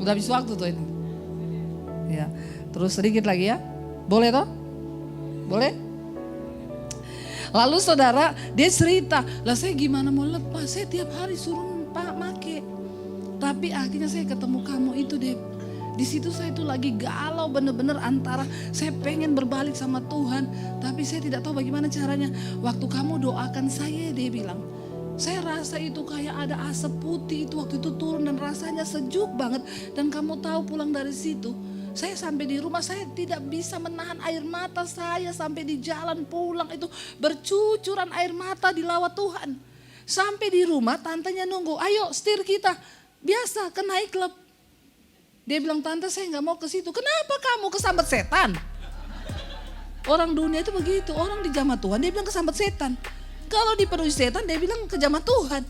Udah habis waktu tuh ini. Ya, terus sedikit lagi ya. Boleh toh? Boleh? Lalu saudara, dia cerita, lah saya gimana mau lepas? Saya tiap hari suruh Pak make. Tapi akhirnya saya ketemu kamu itu deh. Di situ saya itu lagi galau bener-bener antara saya pengen berbalik sama Tuhan, tapi saya tidak tahu bagaimana caranya. Waktu kamu doakan saya, dia bilang, saya rasa itu kayak ada asap putih itu waktu itu turun dan rasanya sejuk banget. Dan kamu tahu pulang dari situ, saya sampai di rumah saya tidak bisa menahan air mata saya. Sampai di jalan pulang itu bercucuran air mata di lawat Tuhan. Sampai di rumah tantenya nunggu, ayo setir kita. Biasa ke nightclub. Dia bilang, tante saya gak mau ke situ. Kenapa kamu kesambat setan? Orang dunia itu begitu, orang di jamaah Tuhan dia bilang kesambat setan. Kalau dipenuhi setan dia bilang ke jamaah Tuhan.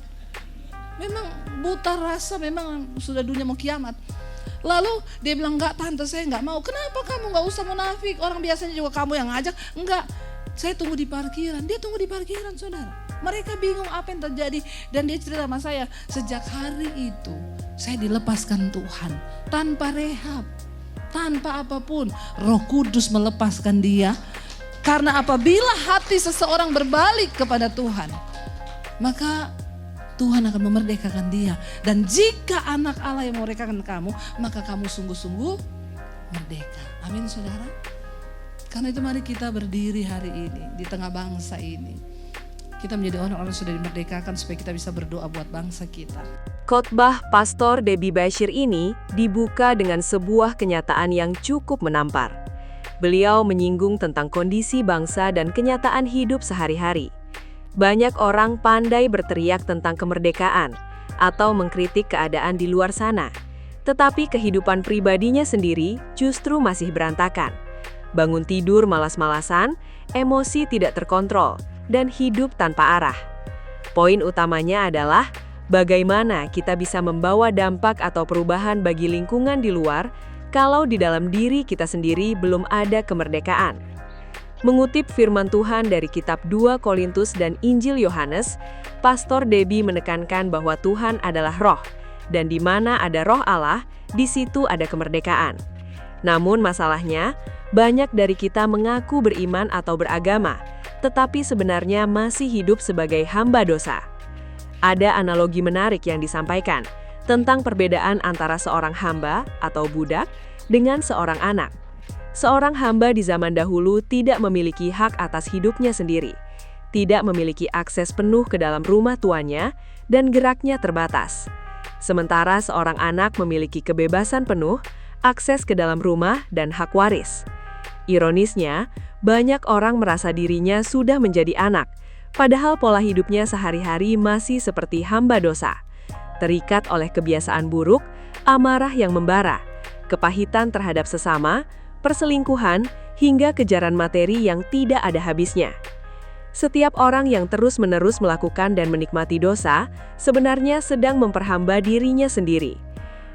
Memang buta rasa, memang sudah dunia mau kiamat. Lalu dia bilang, enggak tante saya enggak mau. Kenapa kamu enggak usah munafik? Orang biasanya juga kamu yang ngajak. Enggak, saya tunggu di parkiran. Dia tunggu di parkiran saudara. Mereka bingung apa yang terjadi. Dan dia cerita sama saya, sejak hari itu saya dilepaskan Tuhan. Tanpa rehab, tanpa apapun. Roh Kudus melepaskan dia. Karena apabila hati seseorang berbalik kepada Tuhan, maka Tuhan akan memerdekakan dia. Dan jika anak Allah yang memerdekakan kamu, maka kamu sungguh-sungguh merdeka. Amin saudara. Karena itu mari kita berdiri hari ini di tengah bangsa ini. Kita menjadi orang-orang yang sudah dimerdekakan supaya kita bisa berdoa buat bangsa kita. Khotbah Pastor Debbie Bashir ini dibuka dengan sebuah kenyataan yang cukup menampar. Beliau menyinggung tentang kondisi bangsa dan kenyataan hidup sehari-hari. Banyak orang pandai berteriak tentang kemerdekaan atau mengkritik keadaan di luar sana. Tetapi kehidupan pribadinya sendiri justru masih berantakan. Bangun tidur malas-malasan, emosi tidak terkontrol, dan hidup tanpa arah. Poin utamanya adalah bagaimana kita bisa membawa dampak atau perubahan bagi lingkungan di luar kalau di dalam diri kita sendiri belum ada kemerdekaan. Mengutip firman Tuhan dari kitab 2 Korintus dan Injil Yohanes, Pastor Debbie menekankan bahwa Tuhan adalah roh, dan di mana ada roh Allah, di situ ada kemerdekaan. Namun masalahnya, banyak dari kita mengaku beriman atau beragama, tetapi sebenarnya masih hidup sebagai hamba dosa. Ada analogi menarik yang disampaikan tentang perbedaan antara seorang hamba atau budak dengan seorang anak. Seorang hamba di zaman dahulu tidak memiliki hak atas hidupnya sendiri, tidak memiliki akses penuh ke dalam rumah tuannya, dan geraknya terbatas. Sementara seorang anak memiliki kebebasan penuh, akses ke dalam rumah, dan hak waris. Ironisnya, banyak orang merasa dirinya sudah menjadi anak, padahal pola hidupnya sehari-hari masih seperti hamba dosa. Terikat oleh kebiasaan buruk, amarah yang membara, kepahitan terhadap sesama, perselingkuhan, hingga kejaran materi yang tidak ada habisnya. Setiap orang yang terus-menerus melakukan dan menikmati dosa, sebenarnya sedang memperhamba dirinya sendiri.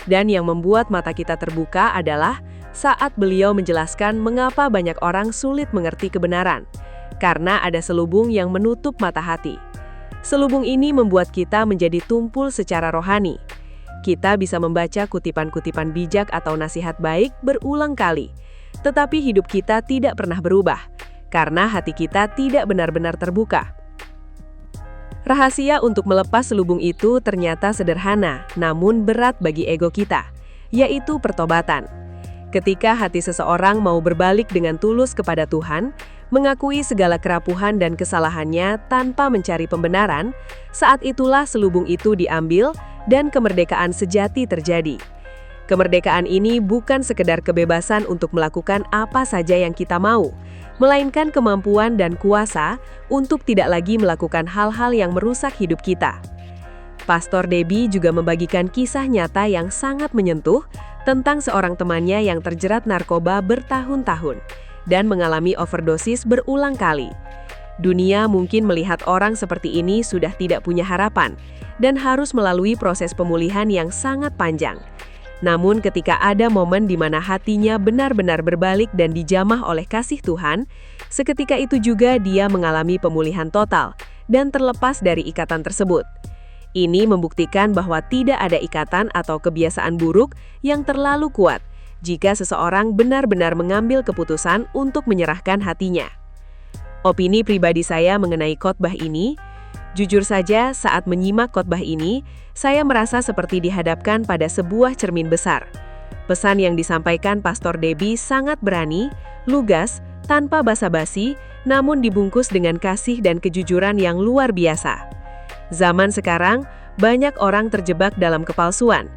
Dan yang membuat mata kita terbuka adalah saat beliau menjelaskan mengapa banyak orang sulit mengerti kebenaran. Karena ada selubung yang menutup mata hati. Selubung ini membuat kita menjadi tumpul secara rohani. Kita bisa membaca kutipan-kutipan bijak atau nasihat baik berulang kali, tetapi hidup kita tidak pernah berubah, karena hati kita tidak benar-benar terbuka. Rahasia untuk melepas selubung itu ternyata sederhana, namun berat bagi ego kita, yaitu pertobatan. Ketika hati seseorang mau berbalik dengan tulus kepada Tuhan, mengakui segala kerapuhan dan kesalahannya tanpa mencari pembenaran, saat itulah selubung itu diambil dan kemerdekaan sejati terjadi. Kemerdekaan ini bukan sekedar kebebasan untuk melakukan apa saja yang kita mau, melainkan kemampuan dan kuasa untuk tidak lagi melakukan hal-hal yang merusak hidup kita. Pastor Debbie juga membagikan kisah nyata yang sangat menyentuh tentang seorang temannya yang terjerat narkoba bertahun-tahun dan mengalami overdosis berulang kali. Dunia mungkin melihat orang seperti ini sudah tidak punya harapan dan harus melalui proses pemulihan yang sangat panjang. Namun ketika ada momen di mana hatinya benar-benar berbalik dan dijamah oleh kasih Tuhan, seketika itu juga dia mengalami pemulihan total dan terlepas dari ikatan tersebut. Ini membuktikan bahwa tidak ada ikatan atau kebiasaan buruk yang terlalu kuat jika seseorang benar-benar mengambil keputusan untuk menyerahkan hatinya. Opini pribadi saya mengenai khotbah ini, jujur saja saat menyimak khotbah ini, saya merasa seperti dihadapkan pada sebuah cermin besar. Pesan yang disampaikan Pastor Debbie sangat berani, lugas, tanpa basa-basi, namun dibungkus dengan kasih dan kejujuran yang luar biasa. Zaman sekarang, banyak orang terjebak dalam kepalsuan.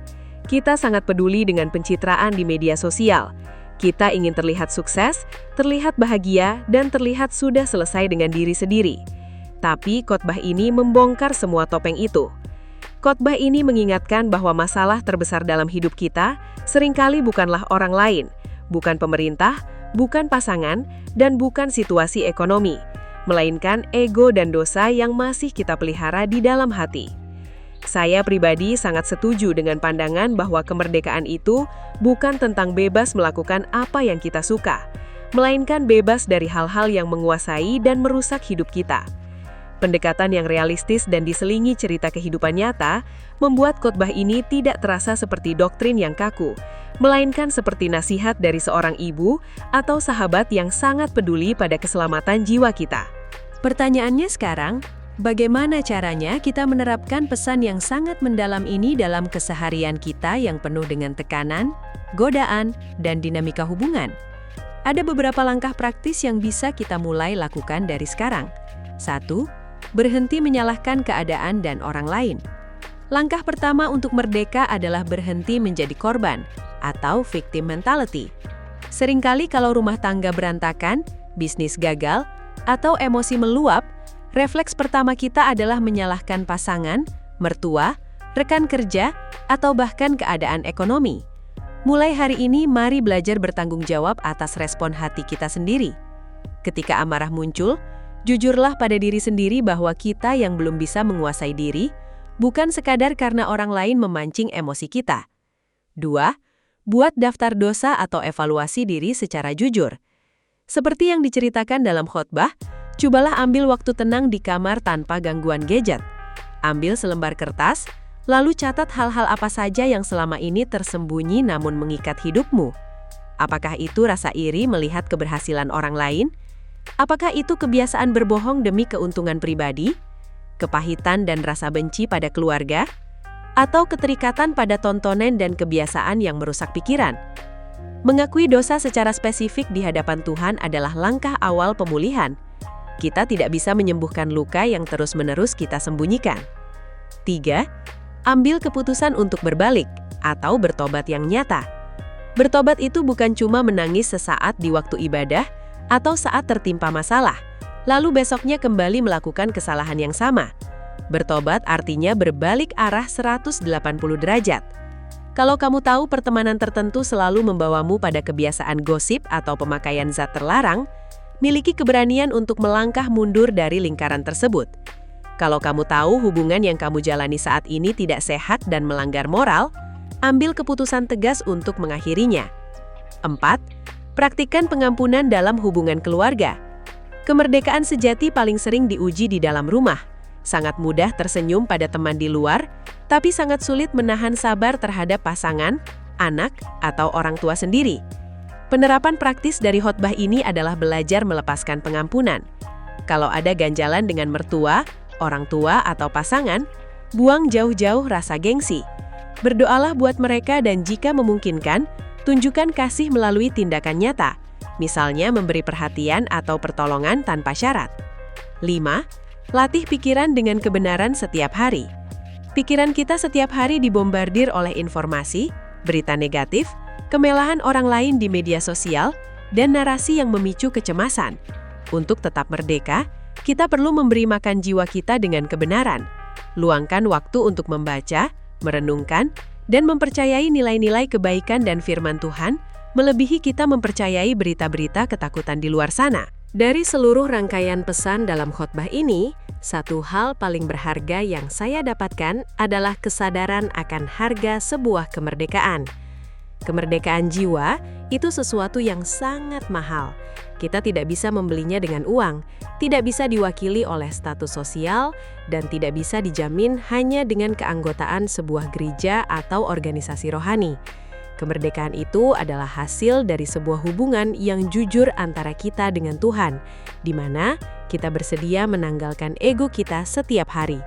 Kita sangat peduli dengan pencitraan di media sosial. Kita ingin terlihat sukses, terlihat bahagia, dan terlihat sudah selesai dengan diri sendiri. Tapi khotbah ini membongkar semua topeng itu. Khotbah ini mengingatkan bahwa masalah terbesar dalam hidup kita seringkali bukanlah orang lain, bukan pemerintah, bukan pasangan, dan bukan situasi ekonomi, melainkan ego dan dosa yang masih kita pelihara di dalam hati. Saya pribadi sangat setuju dengan pandangan bahwa kemerdekaan itu bukan tentang bebas melakukan apa yang kita suka, melainkan bebas dari hal-hal yang menguasai dan merusak hidup kita. Pendekatan yang realistis dan diselingi cerita kehidupan nyata membuat khotbah ini tidak terasa seperti doktrin yang kaku, melainkan seperti nasihat dari seorang ibu atau sahabat yang sangat peduli pada keselamatan jiwa kita. Pertanyaannya sekarang, bagaimana caranya kita menerapkan pesan yang sangat mendalam ini dalam keseharian kita yang penuh dengan tekanan, godaan, dan dinamika hubungan? Ada beberapa langkah praktis yang bisa kita mulai lakukan dari sekarang. 1. Berhenti menyalahkan keadaan dan orang lain. Langkah pertama untuk merdeka adalah berhenti menjadi korban atau victim mentality. Seringkali kalau rumah tangga berantakan, bisnis gagal, atau emosi meluap, refleks pertama kita adalah menyalahkan pasangan, mertua, rekan kerja, atau bahkan keadaan ekonomi. Mulai hari ini, mari belajar bertanggung jawab atas respon hati kita sendiri. Ketika amarah muncul, jujurlah pada diri sendiri bahwa kita yang belum bisa menguasai diri, bukan sekadar karena orang lain memancing emosi kita. 2. Buat daftar dosa atau evaluasi diri secara jujur. Seperti yang diceritakan dalam khotbah, cobalah ambil waktu tenang di kamar tanpa gangguan gadget. Ambil selembar kertas, lalu catat hal-hal apa saja yang selama ini tersembunyi namun mengikat hidupmu. Apakah itu rasa iri melihat keberhasilan orang lain? Apakah itu kebiasaan berbohong demi keuntungan pribadi? kepahitan dan rasa benci pada keluarga, atau keterikatan pada tontonan dan kebiasaan yang merusak pikiran. Mengakui dosa secara spesifik di hadapan Tuhan adalah langkah awal pemulihan. Kita tidak bisa menyembuhkan luka yang terus-menerus kita sembunyikan. 3. Ambil keputusan untuk berbalik atau bertobat yang nyata. Bertobat itu bukan cuma menangis sesaat di waktu ibadah atau saat tertimpa masalah, lalu besoknya kembali melakukan kesalahan yang sama. Bertobat artinya berbalik arah 180 derajat. Kalau kamu tahu pertemanan tertentu selalu membawamu pada kebiasaan gosip atau pemakaian zat terlarang, miliki keberanian untuk melangkah mundur dari lingkaran tersebut. Kalau kamu tahu hubungan yang kamu jalani saat ini tidak sehat dan melanggar moral, ambil keputusan tegas untuk mengakhirinya. 4. Praktikkan pengampunan dalam hubungan keluarga. Kemerdekaan sejati paling sering diuji di dalam rumah. Sangat mudah tersenyum pada teman di luar, tapi sangat sulit menahan sabar terhadap pasangan, anak, atau orang tua sendiri. Penerapan praktis dari khotbah ini adalah belajar melepaskan pengampunan. Kalau ada ganjalan dengan mertua, orang tua, atau pasangan, buang jauh-jauh rasa gengsi. Berdoalah buat mereka dan jika memungkinkan, tunjukkan kasih melalui tindakan nyata, misalnya memberi perhatian atau pertolongan tanpa syarat. 5. Latih pikiran dengan kebenaran setiap hari. Pikiran kita setiap hari dibombardir oleh informasi, berita negatif, kemelahan orang lain di media sosial, dan narasi yang memicu kecemasan. Untuk tetap merdeka, kita perlu memberi makan jiwa kita dengan kebenaran. Luangkan waktu untuk membaca, merenungkan, dan mempercayai nilai-nilai kebaikan dan firman Tuhan, melebihi kita mempercayai berita-berita ketakutan di luar sana. Dari seluruh rangkaian pesan dalam khotbah ini, satu hal paling berharga yang saya dapatkan adalah kesadaran akan harga sebuah kemerdekaan. Kemerdekaan jiwa itu sesuatu yang sangat mahal. Kita tidak bisa membelinya dengan uang, tidak bisa diwakili oleh status sosial, dan tidak bisa dijamin hanya dengan keanggotaan sebuah gereja atau organisasi rohani. Kemerdekaan itu adalah hasil dari sebuah hubungan yang jujur antara kita dengan Tuhan, di mana kita bersedia menanggalkan ego kita setiap hari.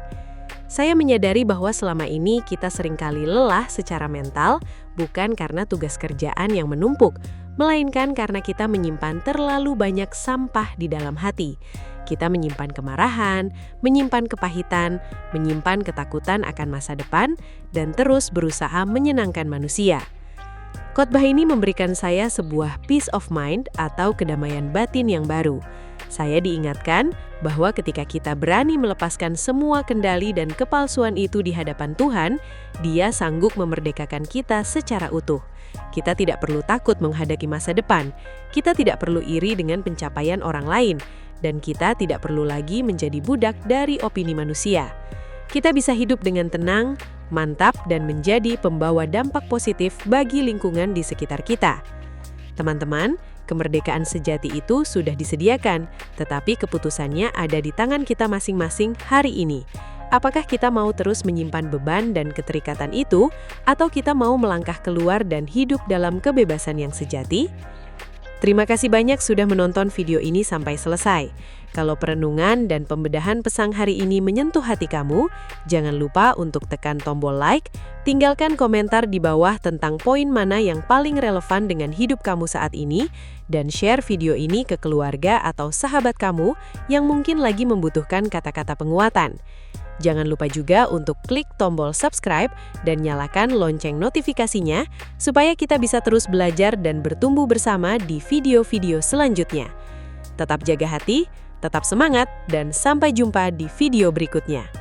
Saya menyadari bahwa selama ini kita seringkali lelah secara mental, bukan karena tugas kerjaan yang menumpuk, melainkan karena kita menyimpan terlalu banyak sampah di dalam hati. Kita menyimpan kemarahan, menyimpan kepahitan, menyimpan ketakutan akan masa depan, dan terus berusaha menyenangkan manusia. Khotbah ini memberikan saya sebuah peace of mind atau kedamaian batin yang baru. Saya diingatkan bahwa ketika kita berani melepaskan semua kendali dan kepalsuan itu di hadapan Tuhan, Dia sanggup memerdekakan kita secara utuh. Kita tidak perlu takut menghadapi masa depan, kita tidak perlu iri dengan pencapaian orang lain, dan kita tidak perlu lagi menjadi budak dari opini manusia. Kita bisa hidup dengan tenang, mantap, dan menjadi pembawa dampak positif bagi lingkungan di sekitar kita. Teman-teman, kemerdekaan sejati itu sudah disediakan, tetapi keputusannya ada di tangan kita masing-masing hari ini. Apakah kita mau terus menyimpan beban dan keterikatan itu, atau kita mau melangkah keluar dan hidup dalam kebebasan yang sejati? Terima kasih banyak sudah menonton video ini sampai selesai. Kalau perenungan dan pembedahan pesan hari ini menyentuh hati kamu, jangan lupa untuk tekan tombol like, tinggalkan komentar di bawah tentang poin mana yang paling relevan dengan hidup kamu saat ini, dan share video ini ke keluarga atau sahabat kamu yang mungkin lagi membutuhkan kata-kata penguatan. Jangan lupa juga untuk klik tombol subscribe dan nyalakan lonceng notifikasinya supaya kita bisa terus belajar dan bertumbuh bersama di video-video selanjutnya. Tetap jaga hati, tetap semangat, dan sampai jumpa di video berikutnya.